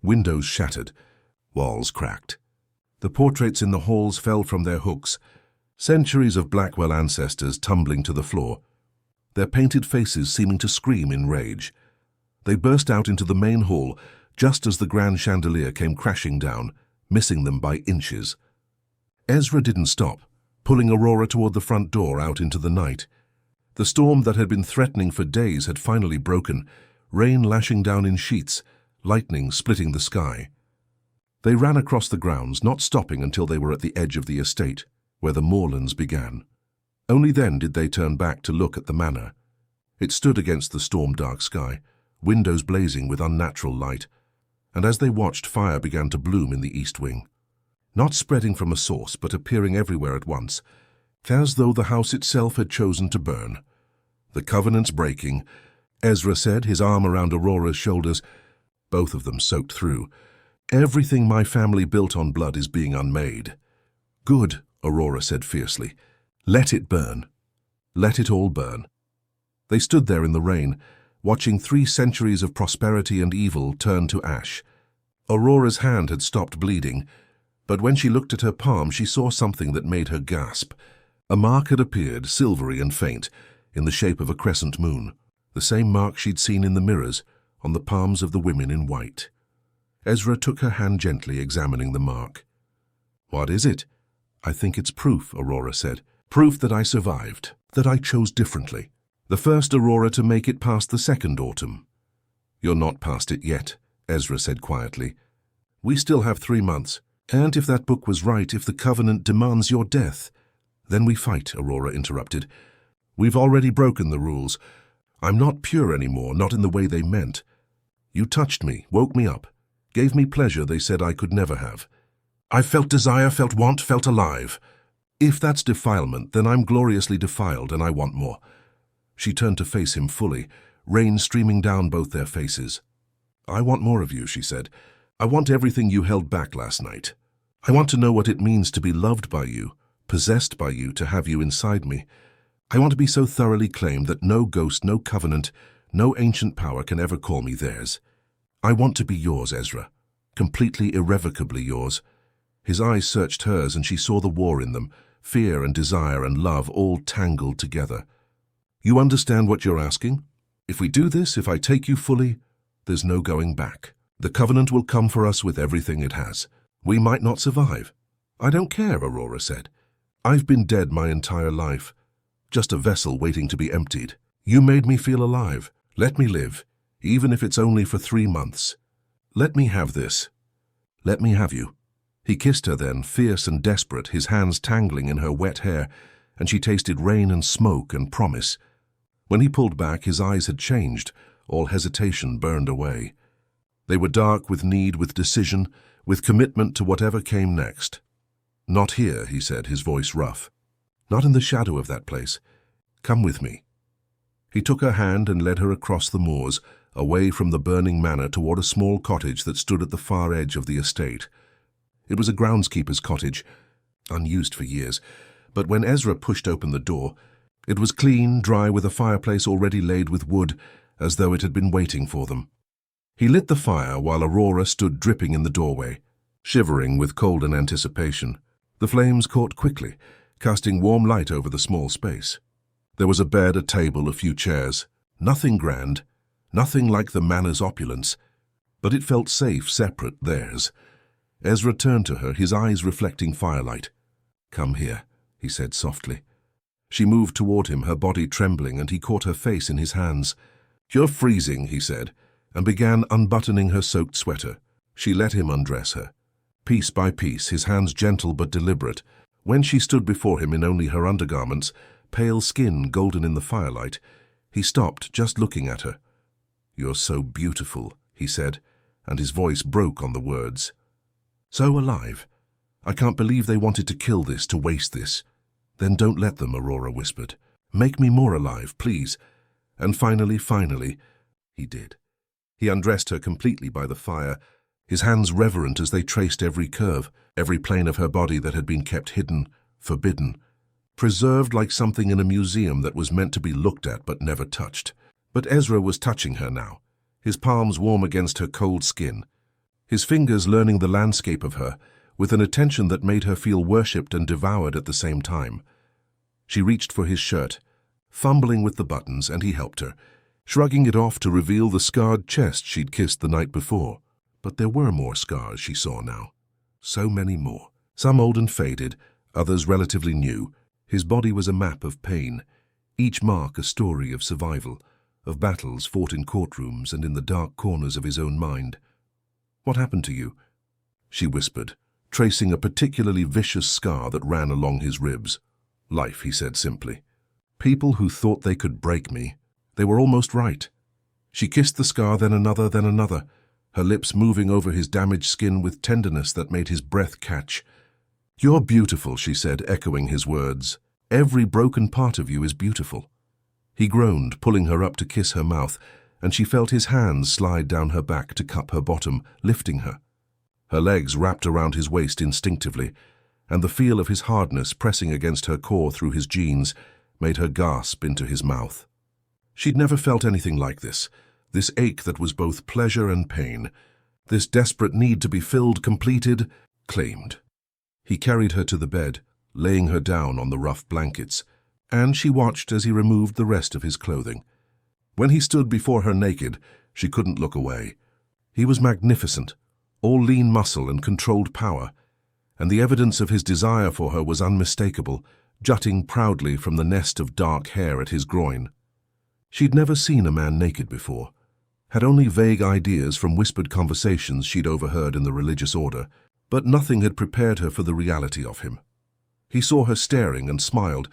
Windows shattered, walls cracked. The portraits in the halls fell from their hooks, centuries of Blackwell ancestors tumbling to the floor, their painted faces seeming to scream in rage. They burst out into the main hall just as the grand chandelier came crashing down, missing them by inches. Ezra didn't stop, pulling Aurora toward the front door out into the night. The storm that had been threatening for days had finally broken, rain lashing down in sheets, lightning splitting the sky. They ran across the grounds, not stopping until they were at the edge of the estate, where the moorlands began. Only then did they turn back to look at the manor. It stood against the storm-dark sky, windows blazing with unnatural light, and as they watched, fire began to bloom in the east wing. Not spreading from a source, but appearing everywhere at once, as though the house itself had chosen to burn. The covenant's breaking, Ezra said, his arm around Aurora's shoulders, both of them soaked through. Everything my family built on blood is being unmade. Good, Aurora said fiercely. Let it burn. Let it all burn. They stood there in the rain, watching 3 centuries of prosperity and evil turn to ash. Aurora's hand had stopped bleeding, but when she looked at her palm, she saw something that made her gasp. A mark had appeared, silvery and faint, in the shape of a crescent moon, the same mark she'd seen in the mirrors on the palms of the women in white. Ezra took her hand gently, examining the mark. What is it? I think it's proof, Aurora said. Proof that I survived, that I chose differently. The first Aurora to make it past the second autumn. You're not past it yet, Ezra said quietly. We still have 3 months. And if that book was right, if the covenant demands your death, then we fight, Aurora interrupted. We've already broken the rules. I'm not pure anymore, not in the way they meant. You touched me, woke me up, gave me pleasure they said I could never have. I felt desire, felt want, felt alive. If that's defilement, then I'm gloriously defiled and I want more. She turned to face him fully, rain streaming down both their faces. I want more of you, she said. I want everything you held back last night. I want to know what it means to be loved by you, possessed by you, to have you inside me. I want to be so thoroughly claimed that no ghost, no covenant, no ancient power can ever call me theirs. I want to be yours, Ezra, completely, irrevocably yours. His eyes searched hers, and she saw the war in them, fear and desire and love all tangled together. You understand what you're asking? If we do this, if I take you fully, there's no going back. The covenant will come for us with everything it has. We might not survive. I don't care, Aurora said. I've been dead my entire life, just a vessel waiting to be emptied. You made me feel alive. Let me live, even if it's only for 3 months. Let me have this. Let me have you. He kissed her then, fierce and desperate, his hands tangling in her wet hair, and she tasted rain and smoke and promise. When he pulled back, his eyes had changed, all hesitation burned away. They were dark with need, with decision, with commitment to whatever came next. Not here, he said, his voice rough. Not in the shadow of that place. Come with me. He took her hand and led her across the moors, away from the burning manor toward a small cottage that stood at the far edge of the estate. It was a groundskeeper's cottage, unused for years, but when Ezra pushed open the door, it was clean, dry, with a fireplace already laid with wood, as though it had been waiting for them. He lit the fire while Aurora stood dripping in the doorway, shivering with cold and anticipation. The flames caught quickly, casting warm light over the small space. There was a bed, a table, a few chairs. Nothing grand, nothing like the manor's opulence, but it felt safe, separate, theirs. Ezra turned to her, his eyes reflecting firelight. "Come here," he said softly. She moved toward him, her body trembling, and he caught her face in his hands. "You're freezing," he said, and began unbuttoning her soaked sweater. She let him undress her. Piece by piece, his hands gentle but deliberate. When she stood before him in only her undergarments, pale skin golden in the firelight, he stopped, just looking at her. "You're so beautiful," he said, and his voice broke on the words. "So alive. I can't believe they wanted to kill this, to waste this." "Then don't let them," Aurora whispered. "Make me more alive, please." And finally, he did. He undressed her completely by the fire, his hands reverent as they traced every curve, every plane of her body that had been kept hidden, forbidden, preserved like something in a museum that was meant to be looked at but never touched. But Ezra was touching her now, his palms warm against her cold skin, his fingers learning the landscape of her, with an attention that made her feel worshipped and devoured at the same time. She reached for his shirt, fumbling with the buttons, and he helped her, shrugging it off to reveal the scarred chest she'd kissed the night before. But there were more scars she saw now. So many more. Some old and faded, others relatively new. His body was a map of pain, each mark a story of survival, of battles fought in courtrooms and in the dark corners of his own mind. "What happened to you?" she whispered, tracing a particularly vicious scar that ran along his ribs. "Life," he said simply. "People who thought they could break me. They were almost right." She kissed the scar, then another, her lips moving over his damaged skin with tenderness that made his breath catch. "You're beautiful," she said, echoing his words. "Every broken part of you is beautiful." He groaned, pulling her up to kiss her mouth, and she felt his hands slide down her back to cup her bottom, lifting her. Her legs wrapped around his waist instinctively, and the feel of his hardness pressing against her core through his jeans made her gasp into his mouth. She'd never felt anything like this ache that was both pleasure and pain, this desperate need to be filled, completed, claimed. He carried her to the bed, laying her down on the rough blankets, and she watched as he removed the rest of his clothing. When he stood before her naked, she couldn't look away. He was magnificent, all lean muscle and controlled power, and the evidence of his desire for her was unmistakable, jutting proudly from the nest of dark hair at his groin. She'd never seen a man naked before, had only vague ideas from whispered conversations she'd overheard in the religious order, but nothing had prepared her for the reality of him. He saw her staring and smiled,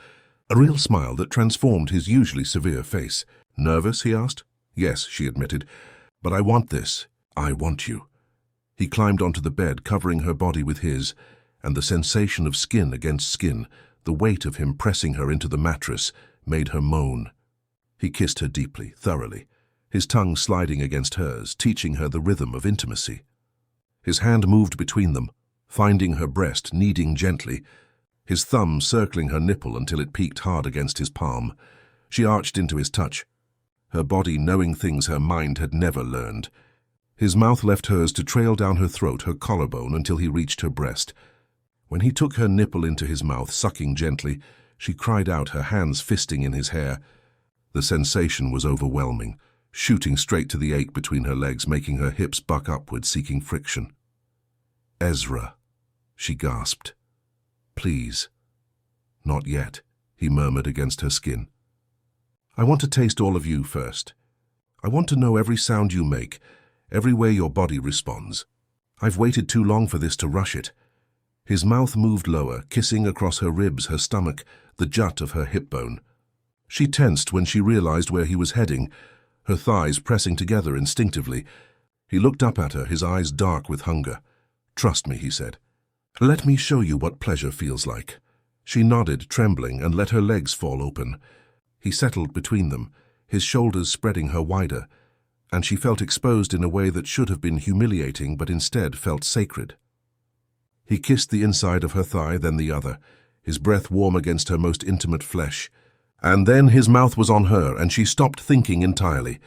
a real smile that transformed his usually severe face. "Nervous?" he asked. "Yes," she admitted, "but I want this. I want you." He climbed onto the bed, covering her body with his, and the sensation of skin against skin, the weight of him pressing her into the mattress, made her moan. He kissed her deeply, thoroughly, his tongue sliding against hers, teaching her the rhythm of intimacy. His hand moved between them, finding her breast, kneading gently, his thumb circling her nipple until it peaked hard against his palm. She arched into his touch, her body knowing things her mind had never learned. His mouth left hers to trail down her throat, her collarbone, until he reached her breast. When he took her nipple into his mouth, sucking gently, she cried out, her hands fisting in his hair. The sensation was overwhelming, shooting straight to the ache between her legs, making her hips buck upward, seeking friction. "Ezra," she gasped. "Please." "Not yet," he murmured against her skin. "I want to taste all of you first. I want to know every sound you make, every way your body responds. I've waited too long for this to rush it." His mouth moved lower, kissing across her ribs, her stomach, the jut of her hip bone. She tensed when she realized where he was heading, her thighs pressing together instinctively. He looked up at her, his eyes dark with hunger. "Trust me," he said. Let me show you what pleasure feels like. She nodded, trembling, and let her legs fall open. He settled between them, his shoulders spreading her wider, and she felt exposed in a way that should have been humiliating but instead felt sacred. He kissed the inside of her thigh, then the other, his breath warm against her most intimate flesh. And then his mouth was on her, and she stopped thinking entirely.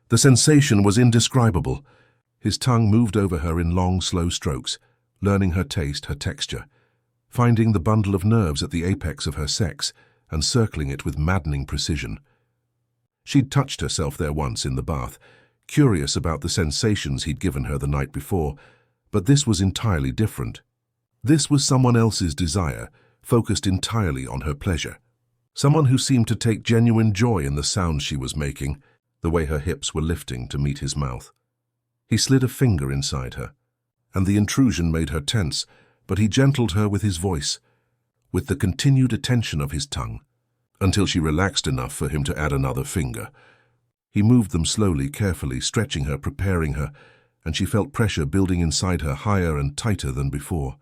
The sensation was indescribable. His tongue moved over her in long, slow strokes, learning her taste, her texture, finding the bundle of nerves at the apex of her sex and circling it with maddening precision. She'd touched herself there once in the bath, curious about the sensations he'd given her the night before, but this was entirely different. This was someone else's desire, focused entirely on her pleasure. Someone who seemed to take genuine joy in the sounds she was making, the way her hips were lifting to meet his mouth. He slid a finger inside her, and the intrusion made her tense, but he gentled her with his voice, with the continued attention of his tongue, until she relaxed enough for him to add another finger. He moved them slowly, carefully, stretching her, preparing her, and she felt pressure building inside her higher and tighter than before.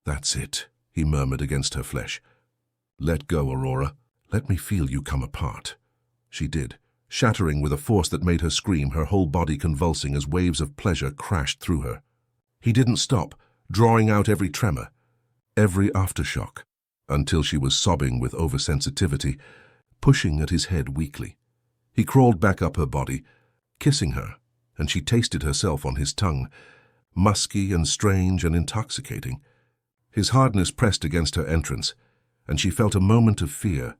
"That's it," he murmured against her flesh. "Let go, Aurora. Let me feel you come apart." She did, shattering with a force that made her scream, her whole body convulsing as waves of pleasure crashed through her. He didn't stop, drawing out every tremor, every aftershock, until she was sobbing with oversensitivity, pushing at his head weakly. He crawled back up her body, kissing her, and she tasted herself on his tongue, musky and strange and intoxicating. His hardness pressed against her entrance, and she felt a moment of fear.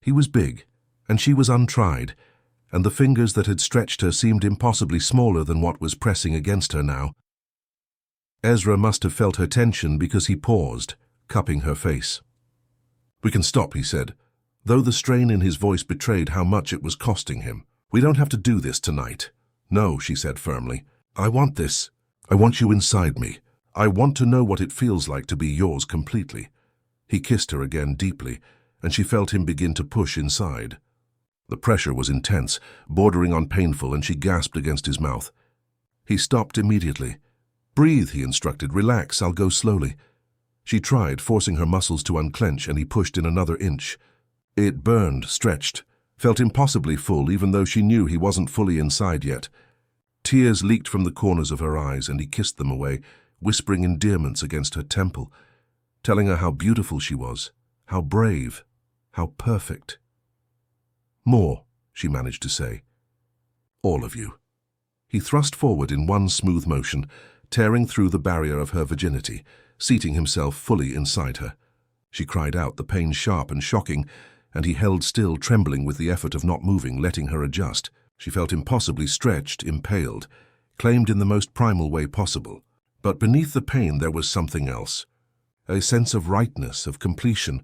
He was big, and she was untried, and the fingers that had stretched her seemed impossibly smaller than what was pressing against her now. Ezra must have felt her tension because he paused, cupping her face. "We can stop," he said, though the strain in his voice betrayed how much it was costing him. "We don't have to do this tonight." "No," she said firmly. "I want this. I want you inside me. I want to know what it feels like to be yours completely." He kissed her again deeply, and she felt him begin to push inside. The pressure was intense, bordering on painful, and she gasped against his mouth. He stopped immediately. "Breathe," he instructed. "Relax, I'll go slowly." She tried, forcing her muscles to unclench, and he pushed in another inch. It burned, stretched, felt impossibly full, even though she knew he wasn't fully inside yet. Tears leaked from the corners of her eyes, and he kissed them away, whispering endearments against her temple, telling her how beautiful she was, how brave, how perfect. "More," she managed to say. "All of you." He thrust forward in one smooth motion, tearing through the barrier of her virginity, seating himself fully inside her. She cried out, the pain sharp and shocking, and he held still, trembling with the effort of not moving, letting her adjust. She felt impossibly stretched, impaled, claimed in the most primal way possible. But beneath the pain there was something else. A sense of rightness, of completion,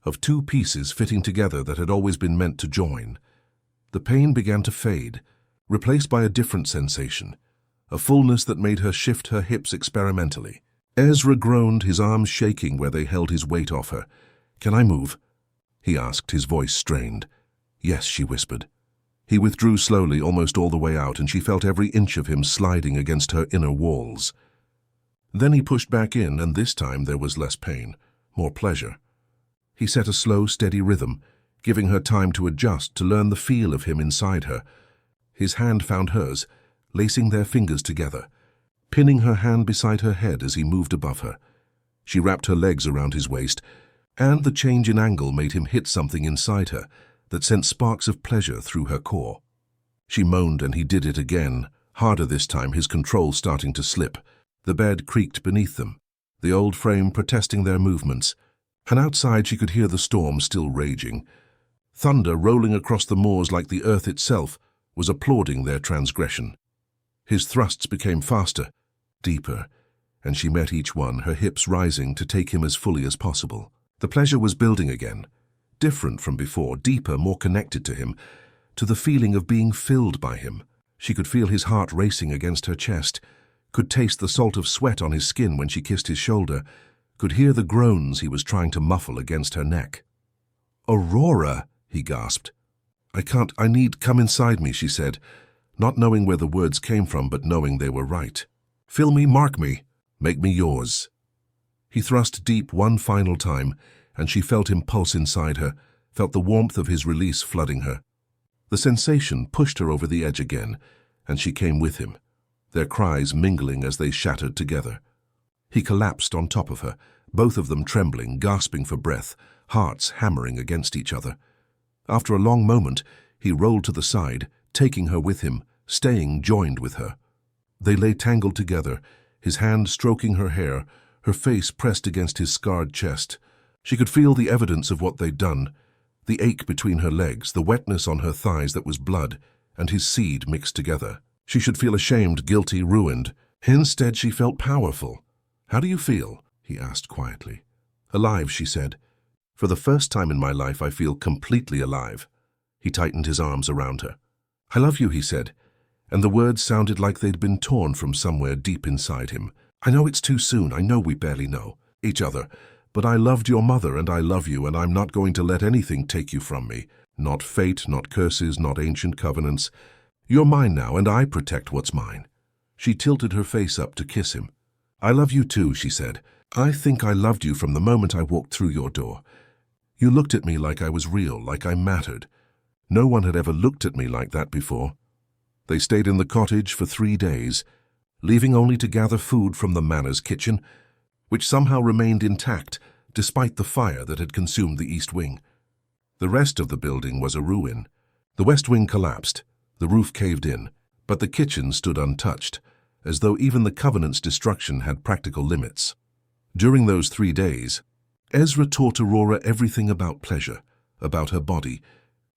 of two pieces fitting together that had always been meant to join. The pain began to fade, replaced by a different sensation, a fullness that made her shift her hips experimentally. Ezra groaned, his arms shaking where they held his weight off her. "Can I move?" he asked, his voice strained. "Yes," she whispered. He withdrew slowly, almost all the way out, and she felt every inch of him sliding against her inner walls. Then he pushed back in, and this time there was less pain, more pleasure. He set a slow, steady rhythm, giving her time to adjust, to learn the feel of him inside her. His hand found hers, lacing their fingers together, pinning her hand beside her head as he moved above her. She wrapped her legs around his waist, and the change in angle made him hit something inside her that sent sparks of pleasure through her core. She moaned, and he did it again, harder this time, his control starting to slip. The bed creaked beneath them, the old frame protesting their movements, and outside she could hear the storm still raging. Thunder rolling across the moors like the earth itself was applauding their transgression. His thrusts became faster, deeper, and she met each one, her hips rising to take him as fully as possible. The pleasure was building again, different from before, deeper, more connected to him, to the feeling of being filled by him. She could feel his heart racing against her chest, could taste the salt of sweat on his skin when she kissed his shoulder, could hear the groans he was trying to muffle against her neck. "Aurora," he gasped. I need, come inside me," she said, not knowing where the words came from, but knowing they were right. "Fill me, mark me, make me yours." He thrust deep one final time, and she felt him pulse inside her, felt the warmth of his release flooding her. The sensation pushed her over the edge again, and she came with him, their cries mingling as they shattered together. He collapsed on top of her, both of them trembling, gasping for breath, hearts hammering against each other. After a long moment, he rolled to the side, taking her with him, staying joined with her. They lay tangled together, his hand stroking her hair, her face pressed against his scarred chest. She could feel the evidence of what they'd done, the ache between her legs, the wetness on her thighs that was blood, and his seed mixed together. She should feel ashamed, guilty, ruined. Instead, she felt powerful. "How do you feel?" he asked quietly. "Alive," she said. "For the first time in my life, I feel completely alive." He tightened his arms around her. "I love you," he said, and the words sounded like they'd been torn from somewhere deep inside him. "I know it's too soon. I know we barely know each other. But I loved your mother, and I love you, and I'm not going to let anything take you from me. Not fate, not curses, not ancient covenants. You're mine now, and I protect what's mine." She tilted her face up to kiss him. "I love you too," she said. "I think I loved you from the moment I walked through your door. You looked at me like I was real, like I mattered. No one had ever looked at me like that before." They stayed in the cottage for 3 days, leaving only to gather food from the manor's kitchen, which somehow remained intact despite the fire that had consumed the east wing. The rest of the building was a ruin. The west wing collapsed, the roof caved in, but the kitchen stood untouched, as though even the Covenant's destruction had practical limits. During those 3 days, Ezra taught Aurora everything about pleasure, about her body,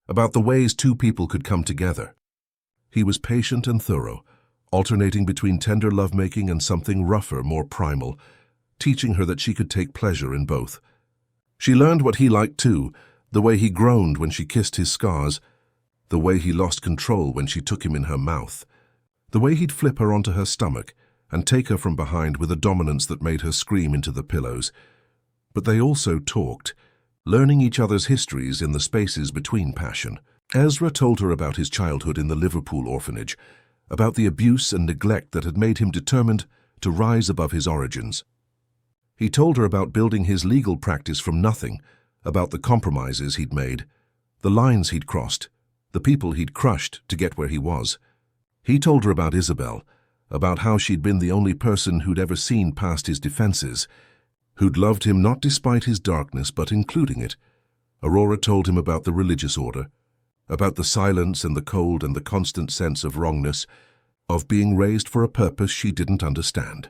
about the ways two people could come together. He was patient and thorough, alternating between tender lovemaking and something rougher, more primal, teaching her that she could take pleasure in both. She learned what he liked too, the way he groaned when she kissed his scars, the way he lost control when she took him in her mouth, the way he'd flip her onto her stomach and take her from behind with a dominance that made her scream into the pillows. But they also talked, learning each other's histories in the spaces between passion. Ezra told her about his childhood in the Liverpool orphanage, about the abuse and neglect that had made him determined to rise above his origins. He told her about building his legal practice from nothing, about the compromises he'd made, the lines he'd crossed, the people he'd crushed to get where he was. He told her about Isabel, about how she'd been the only person who'd ever seen past his defenses, who'd loved him not despite his darkness but including it. Aurora told him about the religious order, about the silence and the cold and the constant sense of wrongness, of being raised for a purpose she didn't understand.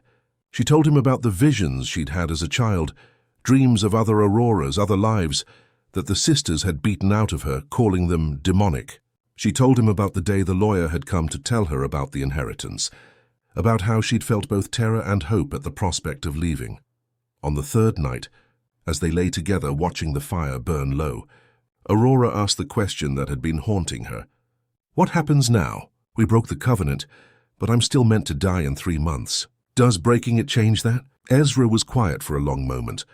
She told him about the visions she'd had as a child, dreams of other Auroras, other lives, that the sisters had beaten out of her, calling them demonic. She told him about the day the lawyer had come to tell her about the inheritance, about how she'd felt both terror and hope at the prospect of leaving. On the 3rd night, as they lay together watching the fire burn low, Aurora asked the question that had been haunting her. "What happens now? We broke the covenant, but I'm still meant to die in 3 months. Does breaking it change that?" Ezra was quiet for a long moment.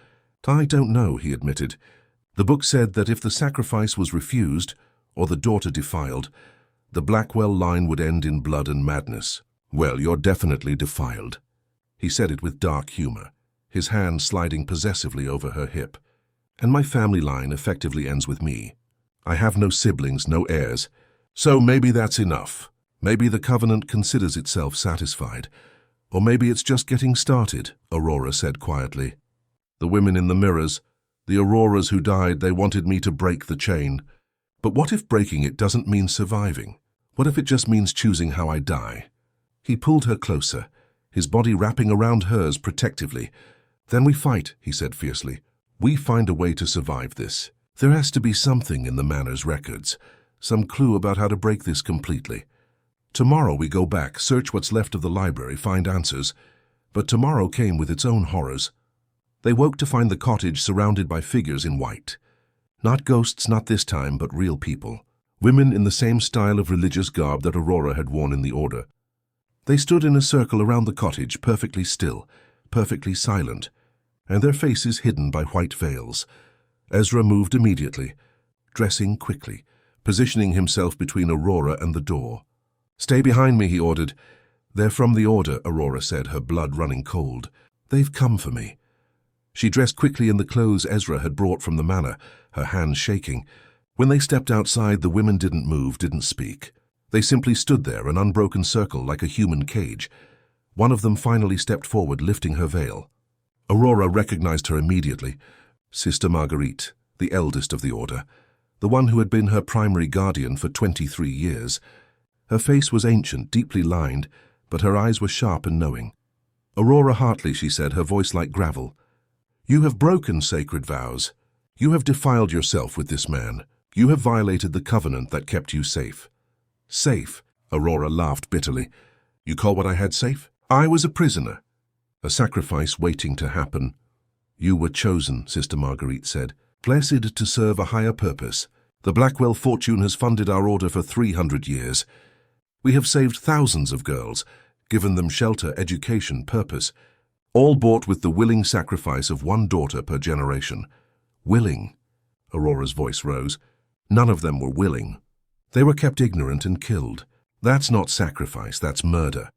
"I don't know," he admitted. "The book said that if the sacrifice was refused, or the daughter defiled, the Blackwell line would end in blood and madness." "Well, you're definitely defiled." He said it with dark humor, his hand sliding possessively over her hip. "And my family line effectively ends with me. I have no siblings, no heirs. So maybe that's enough. Maybe the Covenant considers itself satisfied. Or maybe it's just getting started," Aurora said quietly. "The women in the mirrors, the Auroras who died, they wanted me to break the chain. But what if breaking it doesn't mean surviving? What if it just means choosing how I die?" He pulled her closer, his body wrapping around hers protectively. "Then we fight," he said fiercely. "We find a way to survive this. There has to be something in the manor's records, some clue about how to break this completely. Tomorrow we go back, search what's left of the library, find answers." But tomorrow came with its own horrors. They woke to find the cottage surrounded by figures in white. Not ghosts, not this time, but real people. Women in the same style of religious garb that Aurora had worn in the Order. They stood in a circle around the cottage, perfectly still, perfectly silent, and their faces hidden by white veils. Ezra moved immediately, dressing quickly, positioning himself between Aurora and the door. "Stay behind me," he ordered. "They're from the Order," Aurora said, her blood running cold. "They've come for me." She dressed quickly in the clothes Ezra had brought from the manor, her hands shaking. When they stepped outside, the women didn't move, didn't speak. They simply stood there, an unbroken circle like a human cage. One of them finally stepped forward, lifting her veil. Aurora recognized her immediately. Sister Marguerite, the eldest of the order, the one who had been her primary guardian for 23 years. Her face was ancient, deeply lined, but her eyes were sharp and knowing. "Aurora Hartley," she said, her voice like gravel. "You have broken sacred vows. You have defiled yourself with this man. You have violated the covenant that kept you safe." "Safe?" Aurora laughed bitterly. "You call what I had safe? I was a prisoner. A sacrifice waiting to happen." "You were chosen," Sister Marguerite said, "blessed to serve a higher purpose. The Blackwell fortune has funded our order for 300 years. We have saved thousands of girls, given them shelter, education, purpose, all bought with the willing sacrifice of one daughter per generation." "Willing?" Aurora's voice rose. "None of them were willing. They were kept ignorant and killed. That's not sacrifice, that's murder."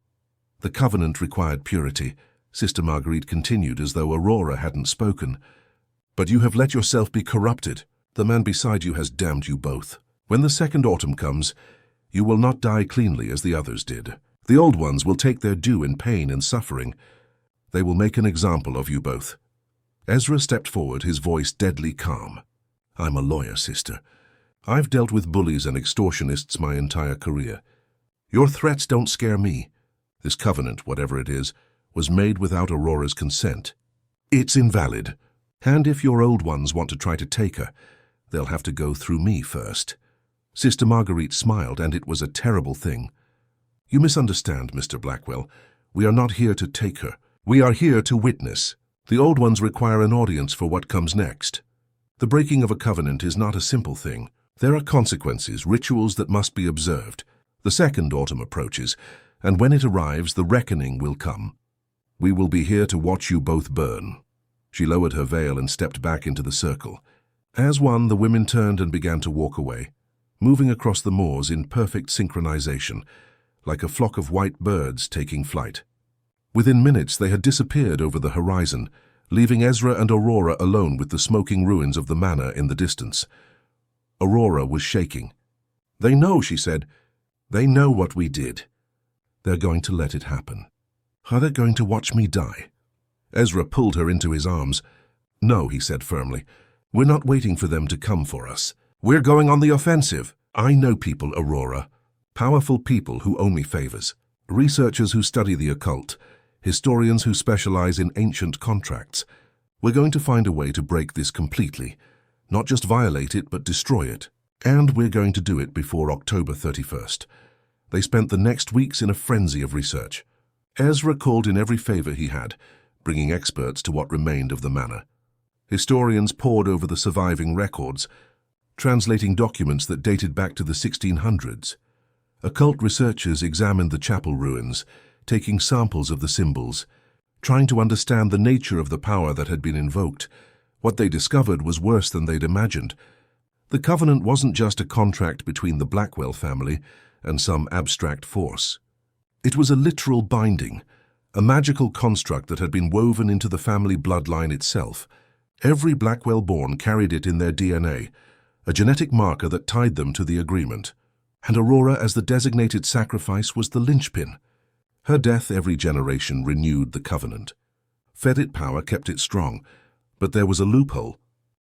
"The covenant required purity," Sister Marguerite continued as though Aurora hadn't spoken. "But you have let yourself be corrupted. The man beside you has damned you both. When the second autumn comes, you will not die cleanly as the others did. The old ones will take their due in pain and suffering. They will make an example of you both." Ezra stepped forward, his voice deadly calm. "I'm a lawyer, sister. I've dealt with bullies and extortionists my entire career. Your threats don't scare me. This covenant, whatever it is, was made without Aurora's consent. It's invalid. And if your old ones want to try to take her, they'll have to go through me first." Sister Marguerite smiled, and it was a terrible thing. "You misunderstand, Mr. Blackwell. We are not here to take her. We are here to witness. The old ones require an audience for what comes next. The breaking of a covenant is not a simple thing. There are consequences, rituals that must be observed. The second autumn approaches, and when it arrives, the reckoning will come. We will be here to watch you both burn." She lowered her veil and stepped back into the circle. As one, the women turned and began to walk away, moving across the moors in perfect synchronization, like a flock of white birds taking flight. Within minutes, they had disappeared over the horizon, leaving Ezra and Aurora alone with the smoking ruins of the manor in the distance. Aurora was shaking. "They know," she said. "They know what we did. They're going to let it happen. Are they going to watch me die?" Ezra pulled her into his arms. "No," he said firmly. "We're not waiting for them to come for us. We're going on the offensive. I know people, Aurora. Powerful people who owe me favors. Researchers who study the occult. Historians who specialize in ancient contracts. We're going to find a way to break this completely. Not just violate it, but destroy it. And we're going to do it before October 31st. They spent the next weeks in a frenzy of research. Ezra called in every favor he had, bringing experts to what remained of the manor. Historians pored over the surviving records, translating documents that dated back to the 1600s. Occult researchers examined the chapel ruins, taking samples of the symbols, trying to understand the nature of the power that had been invoked. What they discovered was worse than they'd imagined. The covenant wasn't just a contract between the Blackwell family and some abstract force. It was a literal binding, a magical construct that had been woven into the family bloodline itself. Every Blackwell-born carried it in their DNA, a genetic marker that tied them to the agreement. And Aurora, as the designated sacrifice, was the linchpin. Her death every generation renewed the covenant. Fed it power, kept it strong. But there was a loophole.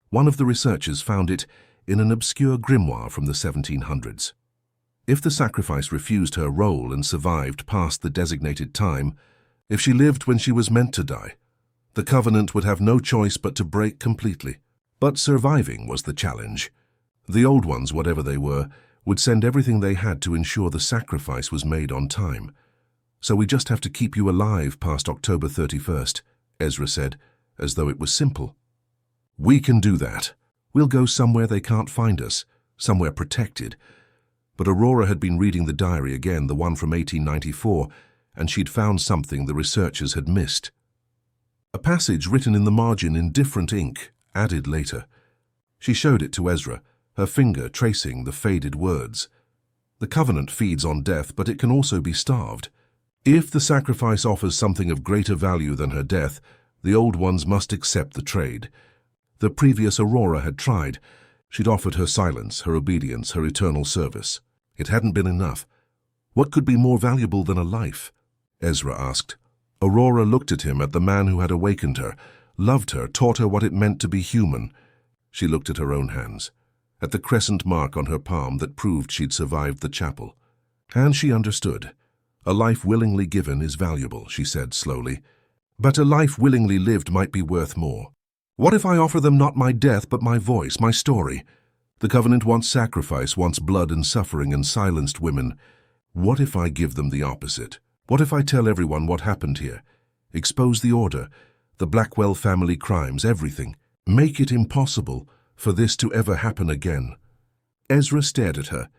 One of the researchers found it in an obscure grimoire from the 1700s. If the sacrifice refused her role and survived past the designated time, if she lived when she was meant to die, the covenant would have no choice but to break completely. But surviving was the challenge. The old ones, whatever they were, would send everything they had to ensure the sacrifice was made on time. "So we just have to keep you alive past October 31st, Ezra said, as though it was simple. "We can do that. We'll go somewhere they can't find us, somewhere protected." But Aurora had been reading the diary again, the one from 1894, and she'd found something the researchers had missed. A passage written in the margin in different ink, added later. She showed it to Ezra, her finger tracing the faded words. "The covenant feeds on death, but it can also be starved. If the sacrifice offers something of greater value than her death, The old ones must accept the trade. The previous Aurora had tried. She'd offered her silence, her obedience, her eternal service. It hadn't been enough. What could be more valuable than a life? Ezra asked. Aurora looked at him, at the man who had awakened her, loved her, taught her what it meant to be human. She looked at her own hands, at the crescent mark on her palm that proved she'd survived the chapel. And she understood. A life willingly given is valuable, she said slowly. But a life willingly lived might be worth more. What if I offer them not my death, but my voice, my story? The Covenant wants sacrifice, wants blood and suffering and silenced women. What if I give them the opposite? What if I tell everyone what happened here? Expose the Order, the Blackwell family crimes, everything. Make it impossible for this to ever happen again. Ezra stared at her.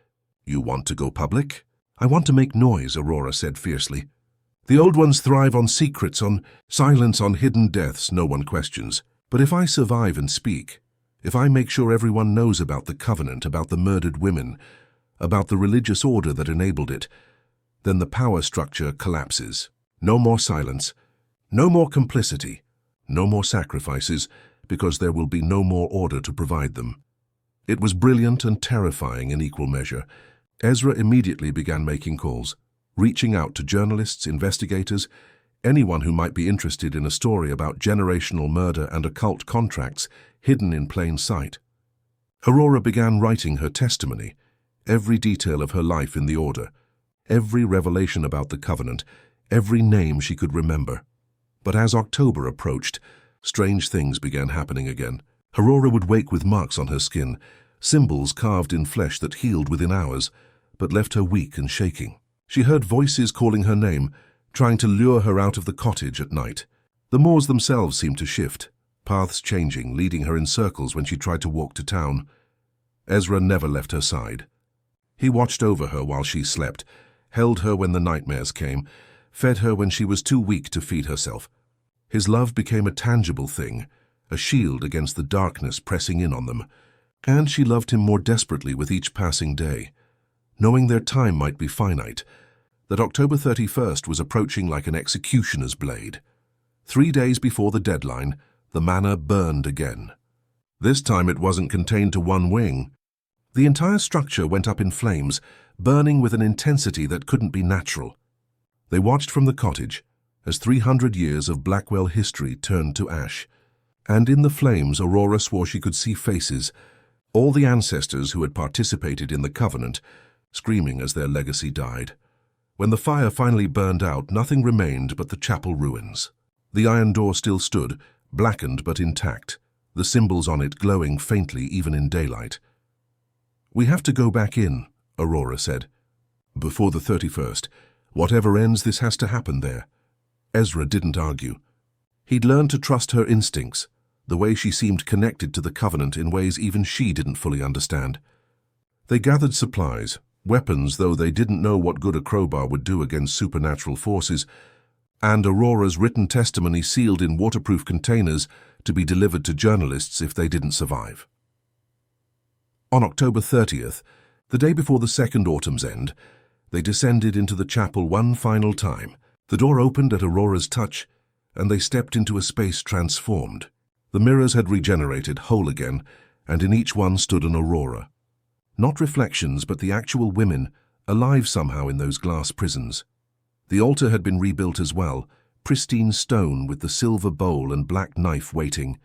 You want to go public? I want to make noise, Aurora said fiercely. The old ones thrive on secrets, on silence, on hidden deaths no one questions. But if I survive and speak, if I make sure everyone knows about the Covenant, about the murdered women, about the religious order that enabled it, then the power structure collapses. No more silence, no more complicity, no more sacrifices, because there will be no more order to provide them. It was brilliant and terrifying in equal measure. Ezra immediately began making calls, reaching out to journalists, investigators, anyone who might be interested in a story about generational murder and occult contracts hidden in plain sight. Aurora began writing her testimony, every detail of her life in the Order, every revelation about the Covenant, every name she could remember. But as October approached, strange things began happening again. Aurora would wake with marks on her skin, symbols carved in flesh that healed within hours, but left her weak and shaking. She heard voices calling her name, trying to lure her out of the cottage at night. The moors themselves seemed to shift, paths changing, leading her in circles when she tried to walk to town. Ezra never left her side. He watched over her while she slept, held her when the nightmares came, fed her when she was too weak to feed herself. His love became a tangible thing, a shield against the darkness pressing in on them. And she loved him more desperately with each passing day, knowing their time might be finite, that October 31st was approaching like an executioner's blade. 3 days before the deadline, the manor burned again. This time it wasn't contained to one wing. The entire structure went up in flames, burning with an intensity that couldn't be natural. They watched from the cottage as 300 years of Blackwell history turned to ash. And in the flames, Aurora swore she could see faces, all the ancestors who had participated in the Covenant, screaming as their legacy died. When the fire finally burned out, nothing remained but the chapel ruins. The iron door still stood, blackened but intact, the symbols on it glowing faintly even in daylight. We have to go back in, Aurora said. Before the 31st. Whatever ends, this has to happen there. Ezra didn't argue. He'd learned to trust her instincts, the way she seemed connected to the Covenant in ways even she didn't fully understand. They gathered supplies, weapons, though they didn't know what good a crowbar would do against supernatural forces, and Aurora's written testimony sealed in waterproof containers to be delivered to journalists if they didn't survive. On October 30th, the day before the second autumn's end, they descended into the chapel one final time. The door opened at Aurora's touch, and they stepped into a space transformed. The mirrors had regenerated, whole again, and in each one stood an Aurora. Not reflections, but the actual women, alive somehow in those glass prisons. The altar had been rebuilt as well, pristine stone with the silver bowl and black knife waiting.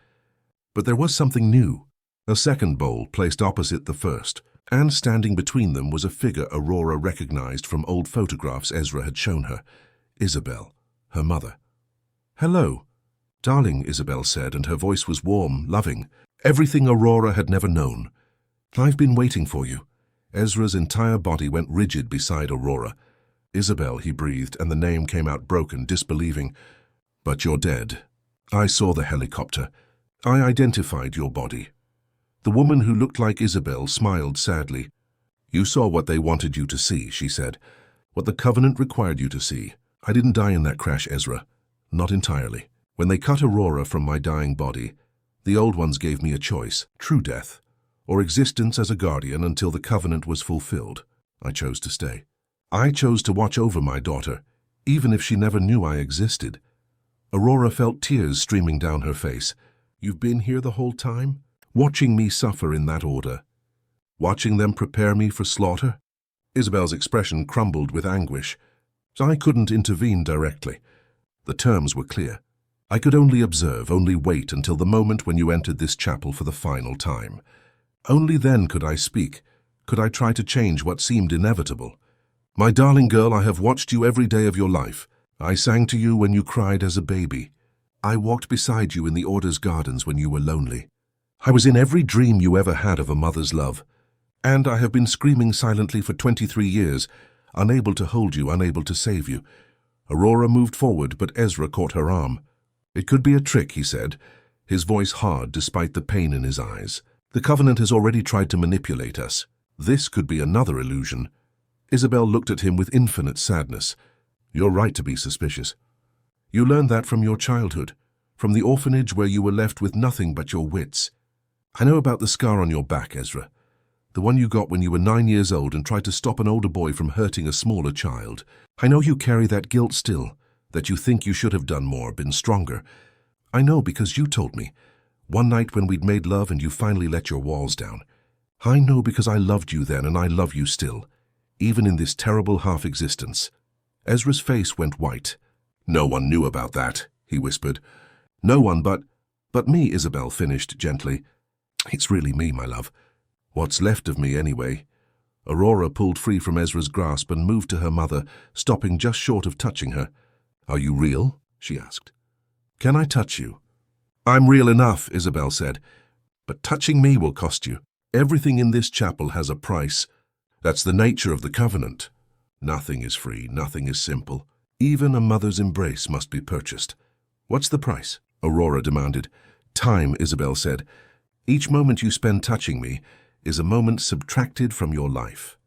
But there was something new. A second bowl placed opposite the first, and standing between them was a figure Aurora recognized from old photographs Ezra had shown her. Isabel, her mother. "Hello, darling," Isabel said, and her voice was warm, loving, everything Aurora had never known. "I've been waiting for you." Ezra's entire body went rigid beside Aurora. "Isabel," he breathed, and the name came out broken, disbelieving. "But you're dead. I saw the helicopter. I identified your body." The woman who looked like Isabel smiled sadly. "You saw what they wanted you to see," she said. "What the Covenant required you to see. I didn't die in that crash, Ezra. Not entirely. When they cut Aurora from my dying body, the old ones gave me a choice, true death, or existence as a guardian until the Covenant was fulfilled. I chose to stay. I chose to watch over my daughter, even if she never knew I existed. Aurora felt tears streaming down her face. You've been here the whole time? Watching me suffer in that order? Watching them prepare me for slaughter? Isabel's expression crumbled with anguish. I couldn't intervene directly. The terms were clear. I could only observe, only wait until the moment when you entered this chapel for the final time. Only then could I speak, could I try to change what seemed inevitable. My darling girl, I have watched you every day of your life. I sang to you when you cried as a baby. I walked beside you in the Order's gardens when you were lonely. I was in every dream you ever had of a mother's love. And I have been screaming silently for 23 years, unable to hold you, unable to save you. Aurora moved forward, but Ezra caught her arm. It could be a trick, he said, his voice hard despite the pain in his eyes. The Covenant has already tried to manipulate us. This could be another illusion. Isabel looked at him with infinite sadness. You're right to be suspicious. You learned that from your childhood, from the orphanage where you were left with nothing but your wits. I know about the scar on your back, Ezra. The one you got when you were 9 years old and tried to stop an older boy from hurting a smaller child. I know you carry that guilt still, that you think you should have done more, been stronger. I know because you told me, one night when we'd made love and you finally let your walls down. I know because I loved you then and I love you still, even in this terrible half-existence. Ezra's face went white. No one knew about that, he whispered. No one but me, Isabel finished gently. It's really me, my love. What's left of me, anyway. Aurora pulled free from Ezra's grasp and moved to her mother, stopping just short of touching her. Are you real? She asked. Can I touch you? I'm real enough, Isabel said. But touching me will cost you. Everything in this chapel has a price. That's the nature of the Covenant. Nothing is free, nothing is simple. Even a mother's embrace must be purchased. What's the price? Aurora demanded. Time, Isabel said. Each moment you spend touching me is a moment subtracted from your life.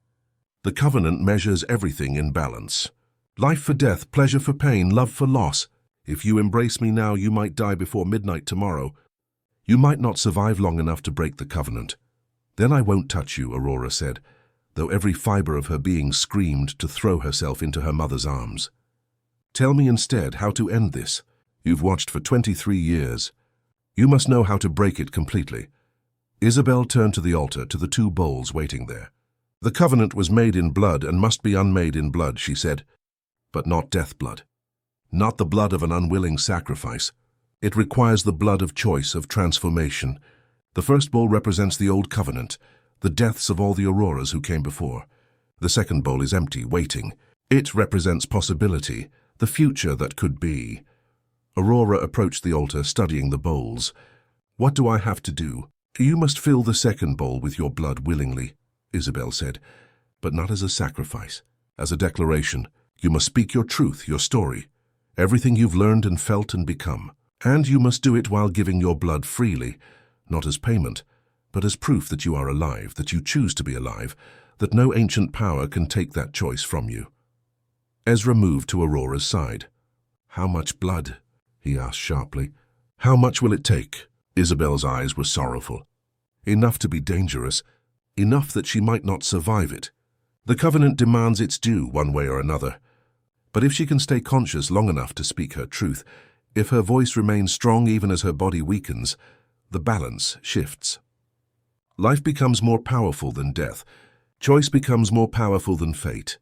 The Covenant measures everything in balance. Life for death, pleasure for pain, love for loss. If you embrace me now, you might die before midnight tomorrow. You might not survive long enough to break the Covenant. Then I won't touch you, Aurora said, though every fiber of her being screamed to throw herself into her mother's arms. Tell me instead how to end this. You've watched for 23 years. You must know how to break it completely. Isabel turned to the altar, to the 2 bowls waiting there. The Covenant was made in blood and must be unmade in blood, she said, but not death blood. Not the blood of an unwilling sacrifice. It requires the blood of choice, of transformation. The first bowl represents the old Covenant, the deaths of all the Auroras who came before. The second bowl is empty, waiting. It represents possibility, the future that could be. Aurora approached the altar, studying the bowls. What do I have to do? You must fill the second bowl with your blood willingly, Isabel said, but not as a sacrifice, as a declaration. You must speak your truth, your story, everything you've learned and felt and become. And you must do it while giving your blood freely, not as payment, but as proof that you are alive, that you choose to be alive, that no ancient power can take that choice from you. Ezra moved to Aurora's side. How much blood? He asked sharply. How much will it take? Isabel's eyes were sorrowful. Enough to be dangerous, enough that she might not survive it. The Covenant demands its due one way or another. But if she can stay conscious long enough to speak her truth, if her voice remains strong even as her body weakens, the balance shifts. Life becomes more powerful than death. Choice becomes more powerful than fate.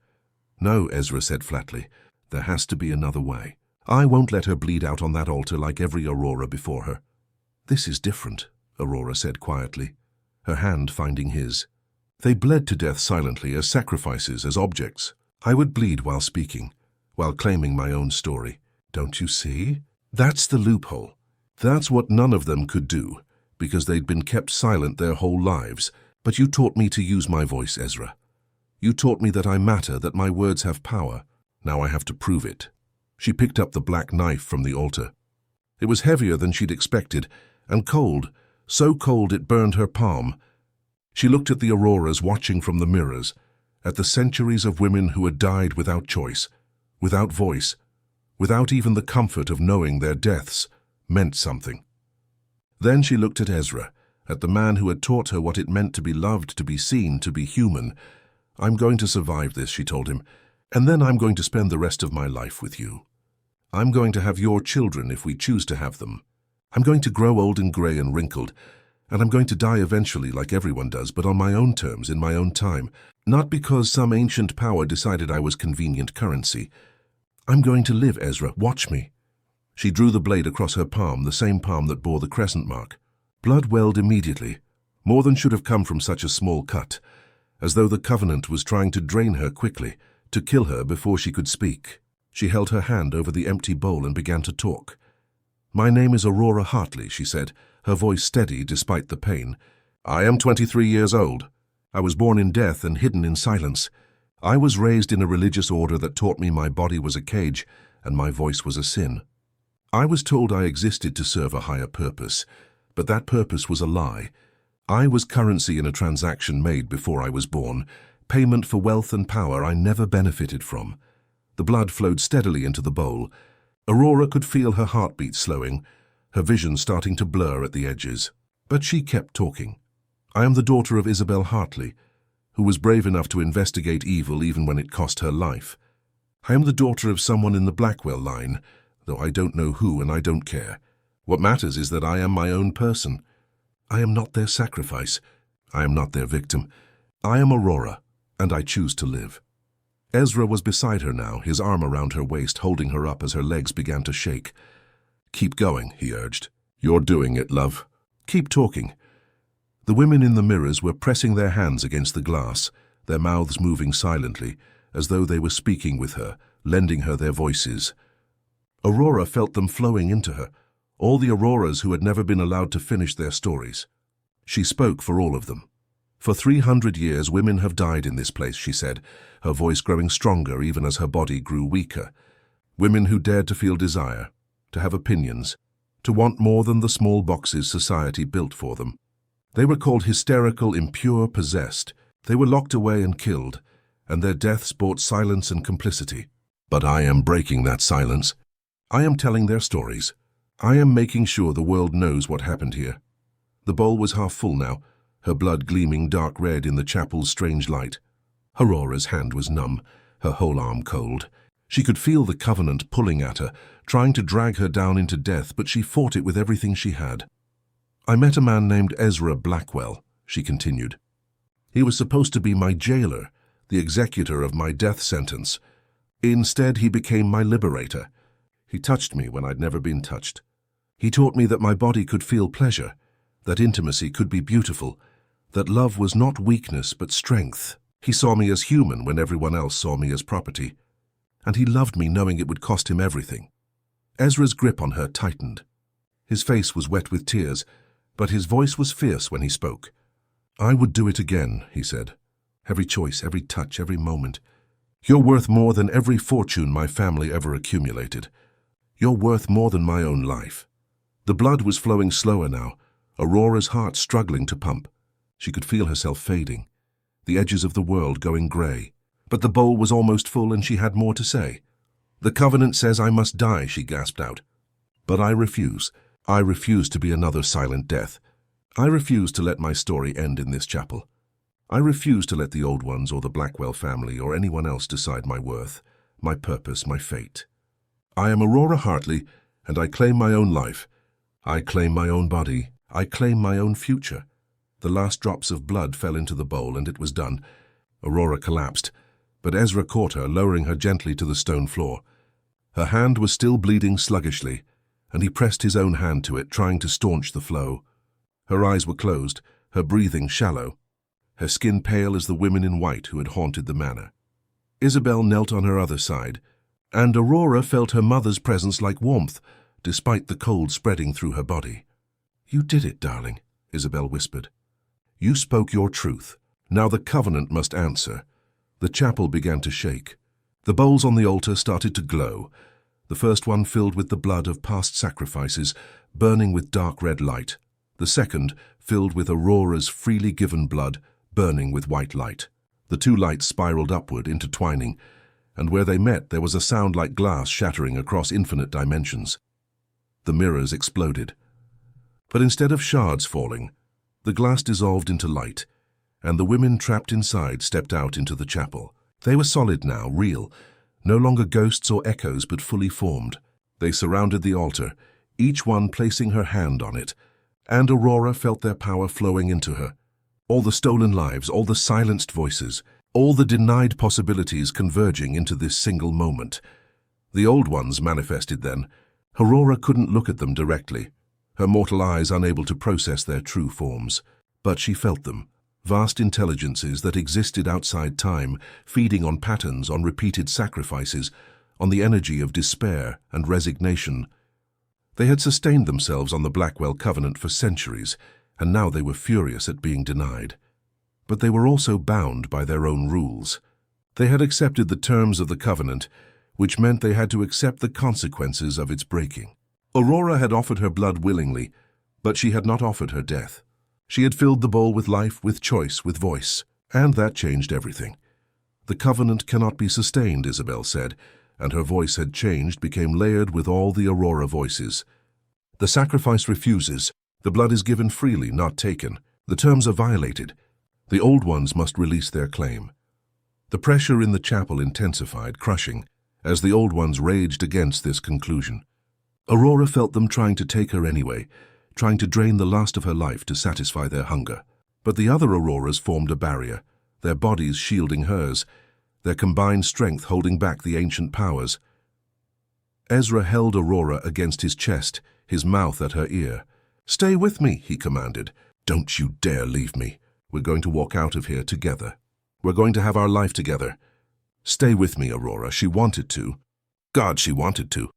No, Ezra said flatly, there has to be another way. I won't let her bleed out on that altar like every Aurora before her. This is different, Aurora said quietly, her hand finding his. They bled to death silently, as sacrifices, as objects. I would bleed while speaking, while claiming my own story. Don't you see? That's the loophole. That's what none of them could do, because they'd been kept silent their whole lives. But you taught me to use my voice, Ezra. You taught me that I matter, that my words have power. Now I have to prove it. She picked up the black knife from the altar. It was heavier than she'd expected, and cold, so cold it burned her palm. She looked at the Auroras watching from the mirrors, at the centuries of women who had died without choice, without voice, without even the comfort of knowing their deaths meant something. Then she looked at Ezra, at the man who had taught her what it meant to be loved, to be seen, to be human. I'm going to survive this, she told him, and then I'm going to spend the rest of my life with you. I'm going to have your children if we choose to have them. I'm going to grow old and grey and wrinkled, and I'm going to die eventually like everyone does, but on my own terms, in my own time, not because some ancient power decided I was convenient currency. I'm going to live, Ezra. Watch me." She drew the blade across her palm, the same palm that bore the crescent mark. Blood welled immediately, more than should have come from such a small cut, as though the Covenant was trying to drain her quickly, to kill her before she could speak. She held her hand over the empty bowl and began to talk. "My name is Aurora Hartley," she said, her voice steady despite the pain. "I am 23 years old. I was born in death and hidden in silence. I was raised in a religious order that taught me my body was a cage and my voice was a sin. I was told I existed to serve a higher purpose, but that purpose was a lie. I was currency in a transaction made before I was born, payment for wealth and power I never benefited from." The blood flowed steadily into the bowl. Aurora could feel her heartbeat slowing, her vision starting to blur at the edges. But she kept talking. "I am the daughter of Isabel Hartley, who was brave enough to investigate evil even when it cost her life. I am the daughter of someone in the Blackwell line, though I don't know who and I don't care. What matters is that I am my own person. I am not their sacrifice. I am not their victim. I am Aurora, and I choose to live." Ezra was beside her now, his arm around her waist, holding her up as her legs began to shake. "Keep going," he urged. "You're doing it, love. Keep talking." The women in the mirrors were pressing their hands against the glass, their mouths moving silently, as though they were speaking with her, lending her their voices. Aurora felt them flowing into her, all the Auroras who had never been allowed to finish their stories. She spoke for all of them. "For 300 years women have died in this place," she said, her voice growing stronger even as her body grew weaker. "Women who dared to feel desire, to have opinions, to want more than the small boxes society built for them. They were called hysterical, impure, possessed. They were locked away and killed, and their deaths brought silence and complicity. But I am breaking that silence. I am telling their stories. I am making sure the world knows what happened here." The bowl was half full now, her blood gleaming dark red in the chapel's strange light. Aurora's hand was numb, her whole arm cold. She could feel the Covenant pulling at her, trying to drag her down into death, but she fought it with everything she had. "I met a man named Ezra Blackwell," she continued. "He was supposed to be my jailer, the executor of my death sentence. Instead, he became my liberator. He touched me when I'd never been touched. He taught me that my body could feel pleasure, that intimacy could be beautiful, that love was not weakness but strength. He saw me as human when everyone else saw me as property. And he loved me knowing it would cost him everything." Ezra's grip on her tightened. His face was wet with tears, but his voice was fierce when he spoke. "I would do it again," he said. "Every choice, every touch, every moment. You're worth more than every fortune my family ever accumulated. You're worth more than my own life." The blood was flowing slower now, Aurora's heart struggling to pump. She could feel herself fading, the edges of the world going grey. But the bowl was almost full and she had more to say. "The Covenant says I must die," she gasped out. "But I refuse. I refuse to be another silent death. I refuse to let my story end in this chapel. I refuse to let the Old Ones or the Blackwell family or anyone else decide my worth, my purpose, my fate. I am Aurora Hartley, and I claim my own life. I claim my own body. I claim my own future." The last drops of blood fell into the bowl, and it was done. Aurora collapsed, but Ezra caught her, lowering her gently to the stone floor. Her hand was still bleeding sluggishly, and he pressed his own hand to it, trying to staunch the flow. Her eyes were closed, her breathing shallow, her skin pale as the women in white who had haunted the manor. Isabel knelt on her other side, and Aurora felt her mother's presence like warmth, despite the cold spreading through her body. "You did it, darling," Isabel whispered. "You spoke your truth. Now the Covenant must answer." The chapel began to shake. The bowls on the altar started to glow, the first one filled with the blood of past sacrifices, burning with dark red light. The second filled with Aurora's freely given blood, burning with white light. The two lights spiraled upward, intertwining, and where they met there was a sound like glass shattering across infinite dimensions. The mirrors exploded. But instead of shards falling, the glass dissolved into light, and the women trapped inside stepped out into the chapel. They were solid now, real, no longer ghosts or echoes but fully formed. They surrounded the altar, each one placing her hand on it, and Aurora felt their power flowing into her. All the stolen lives, all the silenced voices, all the denied possibilities converging into this single moment. The old ones manifested then. Aurora couldn't look at them directly, her mortal eyes unable to process their true forms. But she felt them, vast intelligences that existed outside time, feeding on patterns, on repeated sacrifices, on the energy of despair and resignation. They had sustained themselves on the Blackwell Covenant for centuries, and now they were furious at being denied. But they were also bound by their own rules. They had accepted the terms of the Covenant, which meant they had to accept the consequences of its breaking. Aurora had offered her blood willingly, but she had not offered her death. She had filled the bowl with life, with choice, with voice, and that changed everything. The Covenant cannot be sustained, Isabel said, and her voice had changed, became layered with all the Aurora voices. The sacrifice refuses. The blood is given freely, not taken. The terms are violated. The old ones must release their claim. The pressure in the chapel intensified, crushing, as the old ones raged against this conclusion. Aurora felt them trying to take her anyway, trying to drain the last of her life to satisfy their hunger. But the other Auroras formed a barrier, their bodies shielding hers, their combined strength holding back the ancient powers. Ezra held Aurora against his chest, his mouth at her ear. "Stay with me," he commanded. "Don't you dare leave me. We're going to walk out of here together. We're going to have our life together. Stay with me, Aurora." She wanted to. God, she wanted to.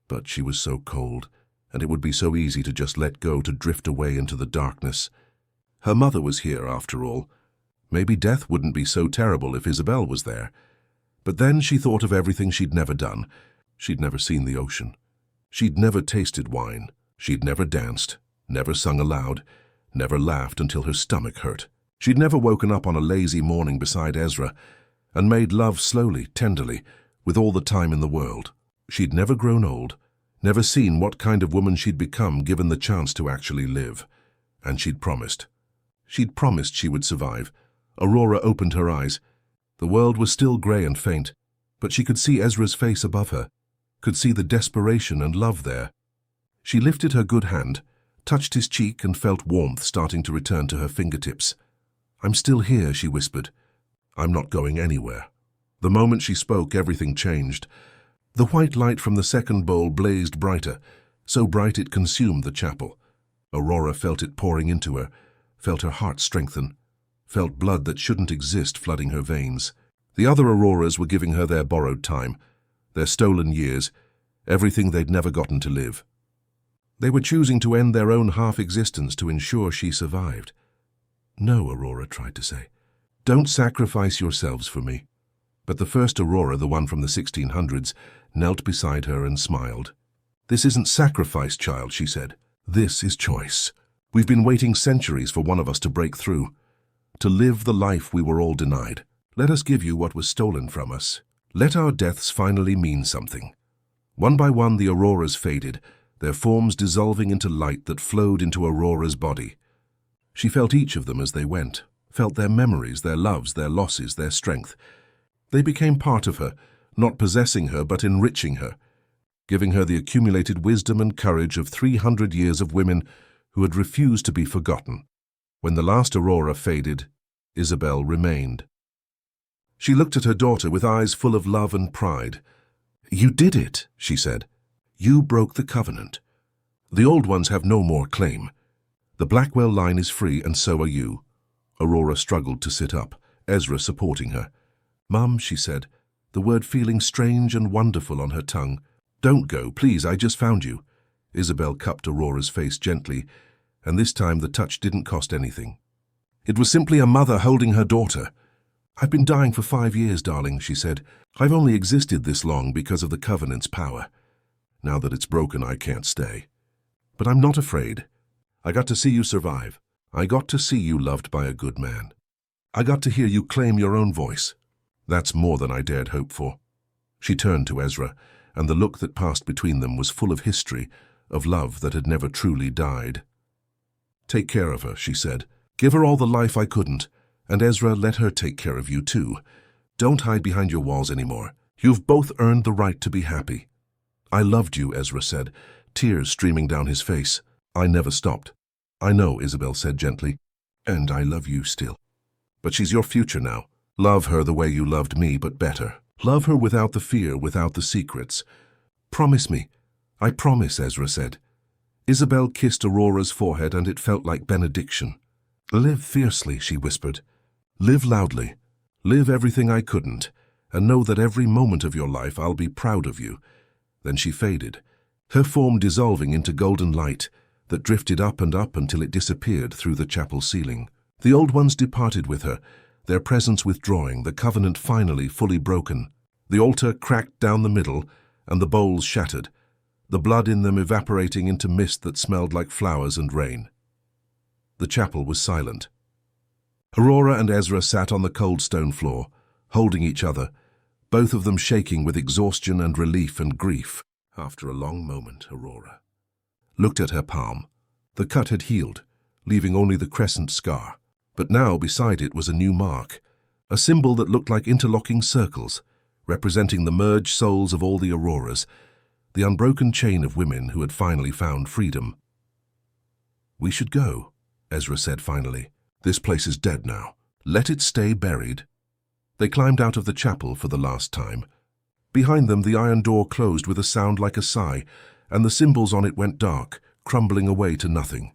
But she was so cold, and it would be so easy to just let go, to drift away into the darkness. Her mother was here, after all. Maybe death wouldn't be so terrible if Isabel was there. But then she thought of everything she'd never done. She'd never seen the ocean. She'd never tasted wine. She'd never danced, never sung aloud, never laughed until her stomach hurt. She'd never woken up on a lazy morning beside Ezra and made love slowly, tenderly, with all the time in the world. She'd never grown old, never seen what kind of woman she'd become given the chance to actually live. And she'd promised. She'd promised she would survive. Aurora opened her eyes. The world was still grey and faint, but she could see Ezra's face above her, could see the desperation and love there. She lifted her good hand, touched his cheek, and felt warmth starting to return to her fingertips. "I'm still here," she whispered. "I'm not going anywhere." The moment she spoke, everything changed. The white light from the second bowl blazed brighter, so bright it consumed the chapel. Aurora felt it pouring into her, felt her heart strengthen, felt blood that shouldn't exist flooding her veins. The other Auroras were giving her their borrowed time, their stolen years, everything they'd never gotten to live. They were choosing to end their own half-existence to ensure she survived. "No," Aurora tried to say. "Don't sacrifice yourselves for me." But the first Aurora, the one from the 1600s, knelt beside her and smiled. "This isn't sacrifice, child," she said. "This is choice. We've been waiting centuries for one of us to break through, to live the life we were all denied. Let us give you what was stolen from us. Let our deaths finally mean something." One by one the Auroras faded, their forms dissolving into light that flowed into Aurora's body. She felt each of them as they went, felt their memories, their loves, their losses, their strength. They became part of her, not possessing her but enriching her, giving her the accumulated wisdom and courage of 300 years of women who had refused to be forgotten. When the last Aurora faded, Isabel remained. She looked at her daughter with eyes full of love and pride. "You did it," she said. "You broke the covenant. The old ones have no more claim. The Blackwell line is free, and so are you." Aurora struggled to sit up, Ezra supporting her. "Mum," she said, the word feeling strange and wonderful on her tongue. "Don't go, please, I just found you." Isabel cupped Aurora's face gently, and this time the touch didn't cost anything. It was simply a mother holding her daughter. "I've been dying for 5 years, darling," she said. "I've only existed this long because of the Covenant's power. Now that it's broken, I can't stay. But I'm not afraid. I got to see you survive. I got to see you loved by a good man. I got to hear you claim your own voice. That's more than I dared hope for." She turned to Ezra, and the look that passed between them was full of history, of love that had never truly died. "Take care of her," she said. "Give her all the life I couldn't. And Ezra, let her take care of you too. Don't hide behind your walls anymore. You've both earned the right to be happy. I loved you, Ezra said, tears streaming down his face. I never stopped. I know, Isabel said gently, and I love you still. But she's your future now. Love her the way you loved me, but better. Love her without the fear, without the secrets. Promise me. I promise, Ezra said. Isabel kissed Aurora's forehead, and it felt like benediction. Live fiercely, she whispered. Live loudly. Live everything I couldn't, and know that every moment of your life I'll be proud of you. Then she faded, her form dissolving into golden light that drifted up and up until it disappeared through the chapel ceiling. The old ones departed with her, their presence withdrawing, the covenant finally fully broken. The altar cracked down the middle, and the bowls shattered, the blood in them evaporating into mist that smelled like flowers and rain. The chapel was silent. Aurora and Ezra sat on the cold stone floor, holding each other, both of them shaking with exhaustion and relief and grief. After a long moment, Aurora looked at her palm. The cut had healed, leaving only the crescent scar. But now beside it was a new mark, a symbol that looked like interlocking circles, representing the merged souls of all the Auroras, the unbroken chain of women who had finally found freedom. We should go, Ezra said finally. This place is dead now. Let it stay buried. They climbed out of the chapel for the last time. Behind them, the iron door closed with a sound like a sigh, and the symbols on it went dark, crumbling away to nothing.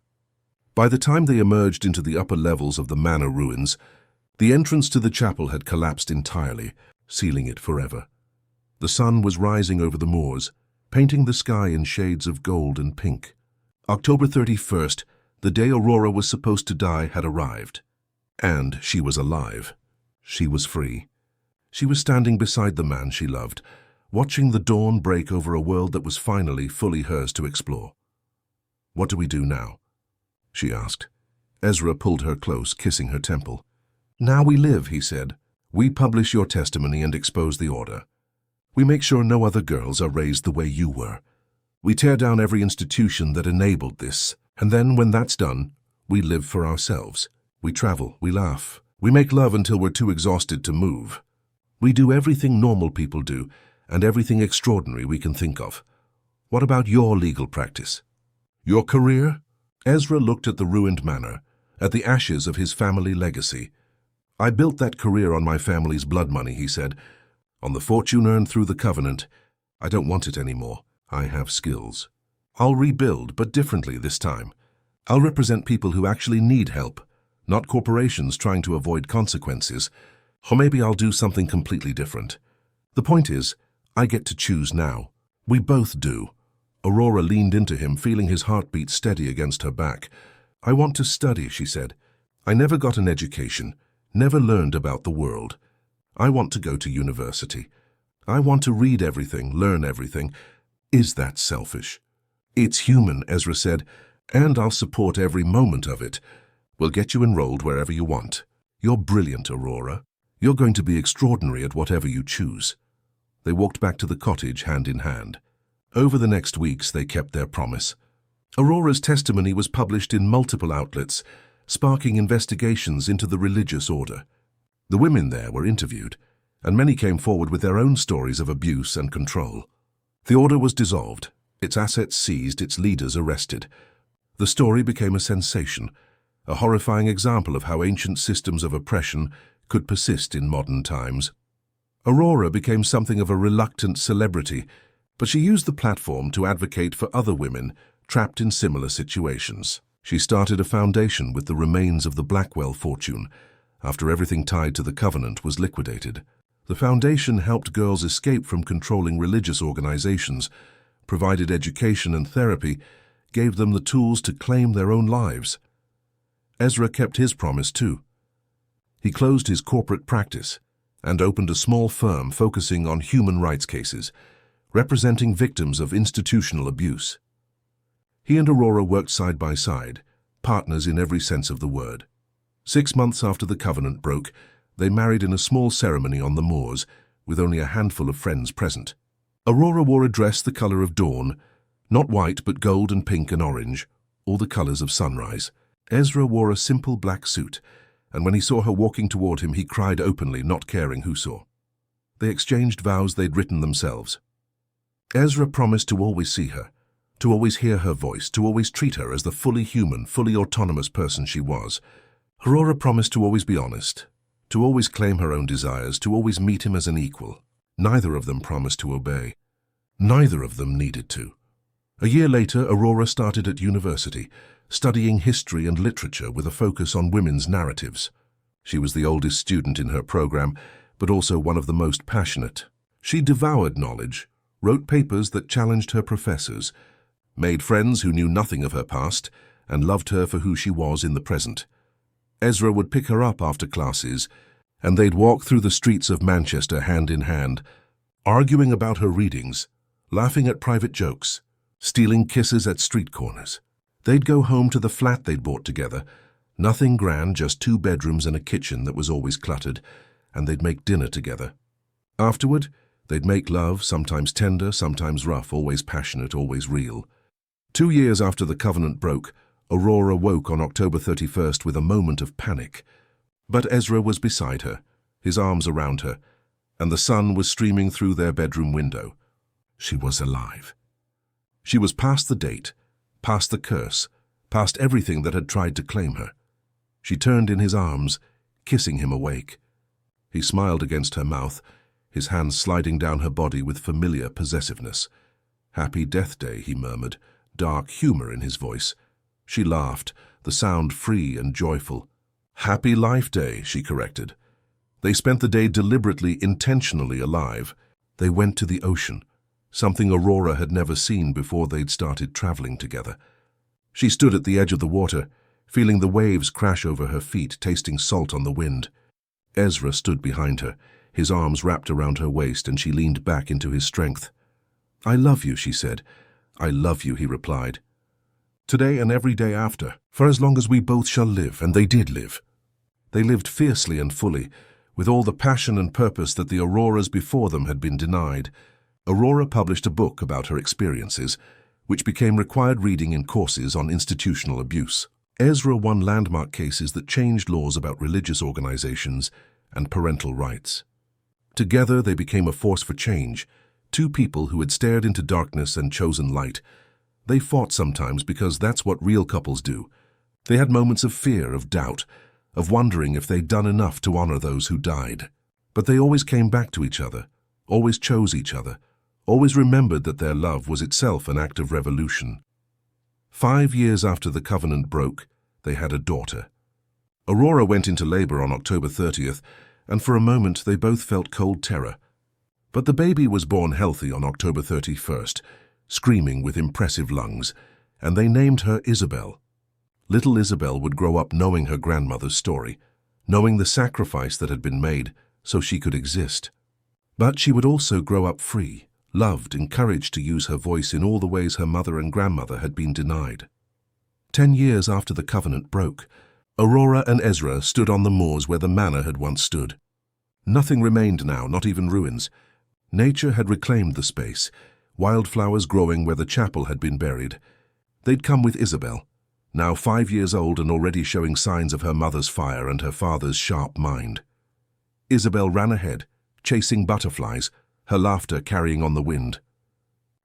By the time they emerged into the upper levels of the manor ruins, the entrance to the chapel had collapsed entirely, sealing it forever. The sun was rising over the moors, painting the sky in shades of gold and pink. October 31st, the day Aurora was supposed to die, had arrived. And she was alive. She was free. She was standing beside the man she loved, watching the dawn break over a world that was finally fully hers to explore. What do we do now? She asked. Ezra pulled her close, kissing her temple. Now we live, he said. We publish your testimony and expose the order. We make sure no other girls are raised the way you were. We tear down every institution that enabled this, and then when that's done, we live for ourselves. We travel, we laugh, we make love until we're too exhausted to move. We do everything normal people do, and everything extraordinary we can think of. What about your legal practice? Your career? Ezra looked at the ruined manor, at the ashes of his family legacy. I built that career on my family's blood money, he said. On the fortune earned through the covenant. I don't want it anymore. I have skills. I'll rebuild, but differently this time. I'll represent people who actually need help, not corporations trying to avoid consequences. Or maybe I'll do something completely different. The point is, I get to choose now. We both do. Aurora leaned into him, feeling his heartbeat steady against her back. I want to study, she said. I never got an education, never learned about the world. I want to go to university. I want to read everything, learn everything. Is that selfish? It's human, Ezra said, and I'll support every moment of it. We'll get you enrolled wherever you want. You're brilliant, Aurora. You're going to be extraordinary at whatever you choose. They walked back to the cottage hand in hand. Over the next weeks, they kept their promise. Aurora's testimony was published in multiple outlets, sparking investigations into the religious order. The women there were interviewed, and many came forward with their own stories of abuse and control. The order was dissolved, its assets seized, its leaders arrested. The story became a sensation, a horrifying example of how ancient systems of oppression could persist in modern times. Aurora became something of a reluctant celebrity, but she used the platform to advocate for other women trapped in similar situations. She started a foundation with the remains of the Blackwell fortune, after everything tied to the covenant was liquidated. The foundation helped girls escape from controlling religious organizations, provided education and therapy, gave them the tools to claim their own lives. Ezra kept his promise too. He closed his corporate practice and opened a small firm focusing on human rights cases, representing victims of institutional abuse. He and Aurora worked side by side, partners in every sense of the word. 6 months after the covenant broke, they married in a small ceremony on the moors, with only a handful of friends present. Aurora wore a dress the color of dawn, not white but gold and pink and orange, all the colors of sunrise. Ezra wore a simple black suit, and when he saw her walking toward him, he cried openly, not caring who saw. They exchanged vows they'd written themselves. Ezra promised to always see her, to always hear her voice, to always treat her as the fully human, fully autonomous person she was. Aurora promised to always be honest, to always claim her own desires, to always meet him as an equal. Neither of them promised to obey. Neither of them needed to. A year later, Aurora started at university, studying history and literature with a focus on women's narratives. She was the oldest student in her program, but also one of the most passionate. She devoured knowledge, wrote papers that challenged her professors, made friends who knew nothing of her past, and loved her for who she was in the present. Ezra would pick her up after classes, and they'd walk through the streets of Manchester hand in hand, arguing about her readings, laughing at private jokes, stealing kisses at street corners. They'd go home to the flat they'd bought together, nothing grand, just 2 bedrooms and a kitchen that was always cluttered, and they'd make dinner together. Afterward, they'd make love, sometimes tender, sometimes rough, always passionate, always real. 2 years after the covenant broke, Aurora woke on October 31st with a moment of panic. But Ezra was beside her, his arms around her, and the sun was streaming through their bedroom window. She was alive. She was past the date, past the curse, past everything that had tried to claim her. She turned in his arms, kissing him awake. He smiled against her mouth, his hands sliding down her body with familiar possessiveness. "Happy Death Day," he murmured, dark humor in his voice. She laughed, the sound free and joyful. "Happy Life Day," she corrected. They spent the day deliberately, intentionally alive. They went to the ocean, something Aurora had never seen before they'd started traveling together. She stood at the edge of the water, feeling the waves crash over her feet, tasting salt on the wind. Ezra stood behind her, his arms wrapped around her waist, and she leaned back into his strength. "I love you," she said. "I love you," he replied. "Today and every day after, for as long as we both shall live," and they did live. They lived fiercely and fully, with all the passion and purpose that the Auroras before them had been denied. Aurora published a book about her experiences, which became required reading in courses on institutional abuse. Ezra won landmark cases that changed laws about religious organizations and parental rights. Together they became a force for change, 2 people who had stared into darkness and chosen light. They fought sometimes because that's what real couples do. They had moments of fear, of doubt, of wondering if they'd done enough to honor those who died. But they always came back to each other, always chose each other, always remembered that their love was itself an act of revolution. 5 years after the covenant broke, they had a daughter. Aurora went into labor on October 30th, and for a moment they both felt cold terror. But the baby was born healthy on October 31st, screaming with impressive lungs, and they named her Isabel. Little Isabel would grow up knowing her grandmother's story, knowing the sacrifice that had been made so she could exist. But she would also grow up free, loved, encouraged to use her voice in all the ways her mother and grandmother had been denied. 10 years after the covenant broke, Aurora and Ezra stood on the moors where the manor had once stood. Nothing remained now, not even ruins. Nature had reclaimed the space, wildflowers growing where the chapel had been buried. They'd come with Isabel, now 5 years old and already showing signs of her mother's fire and her father's sharp mind. Isabel ran ahead, chasing butterflies, her laughter carrying on the wind.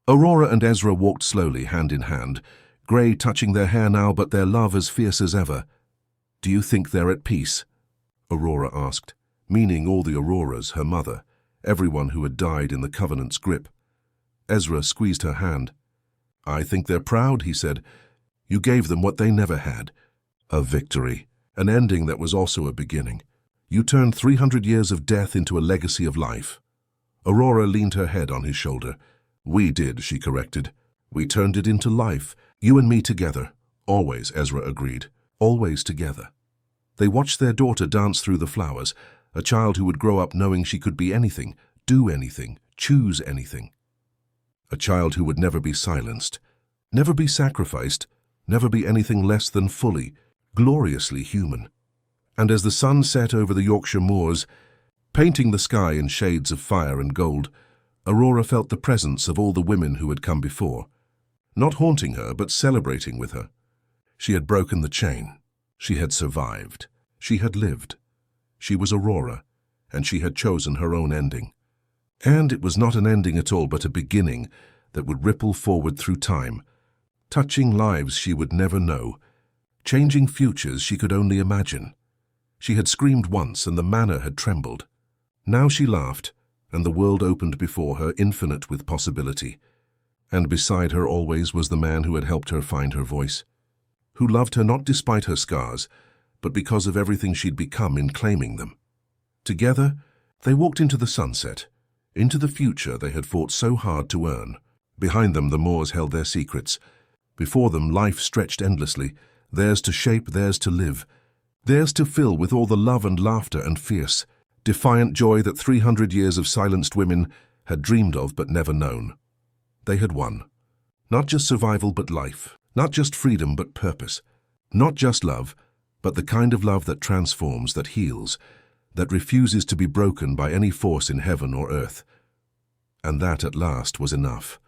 Aurora and Ezra walked slowly, hand in hand, grey touching their hair now, but their love as fierce as ever. "Do you think they're at peace?" Aurora asked, meaning all the Auroras, her mother, everyone who had died in the covenant's grip. Ezra squeezed her hand. "I think they're proud," he said. "You gave them what they never had. A victory, an ending that was also a beginning. You turned 300 years of death into a legacy of life." Aurora leaned her head on his shoulder. "We did," she corrected. "We turned it into life. You and me together." "Always," Ezra agreed. "Always together." They watched their daughter dance through the flowers, a child who would grow up knowing she could be anything, do anything, choose anything. A child who would never be silenced, never be sacrificed, never be anything less than fully, gloriously human. And as the sun set over the Yorkshire moors, painting the sky in shades of fire and gold, Aurora felt the presence of all the women who had come before, not haunting her, but celebrating with her. She had broken the chain. She had survived. She had lived. She was Aurora, and she had chosen her own ending. And it was not an ending at all, but a beginning, that would ripple forward through time, touching lives she would never know, changing futures she could only imagine. She had screamed once and the manor had trembled. Now she laughed, and the world opened before her, infinite with possibility. And beside her always was the man who had helped her find her voice, who loved her not despite her scars, but because of everything she'd become in claiming them. Together, they walked into the sunset, into the future they had fought so hard to earn. Behind them, the moors held their secrets. Before them, life stretched endlessly, theirs to shape, theirs to live, theirs to fill with all the love and laughter and fierce, defiant joy that 300 years of silenced women had dreamed of but never known. They had won. Not just survival but life, not just freedom but purpose, not just love, but the kind of love that transforms, that heals, that refuses to be broken by any force in heaven or earth. And that at last was enough.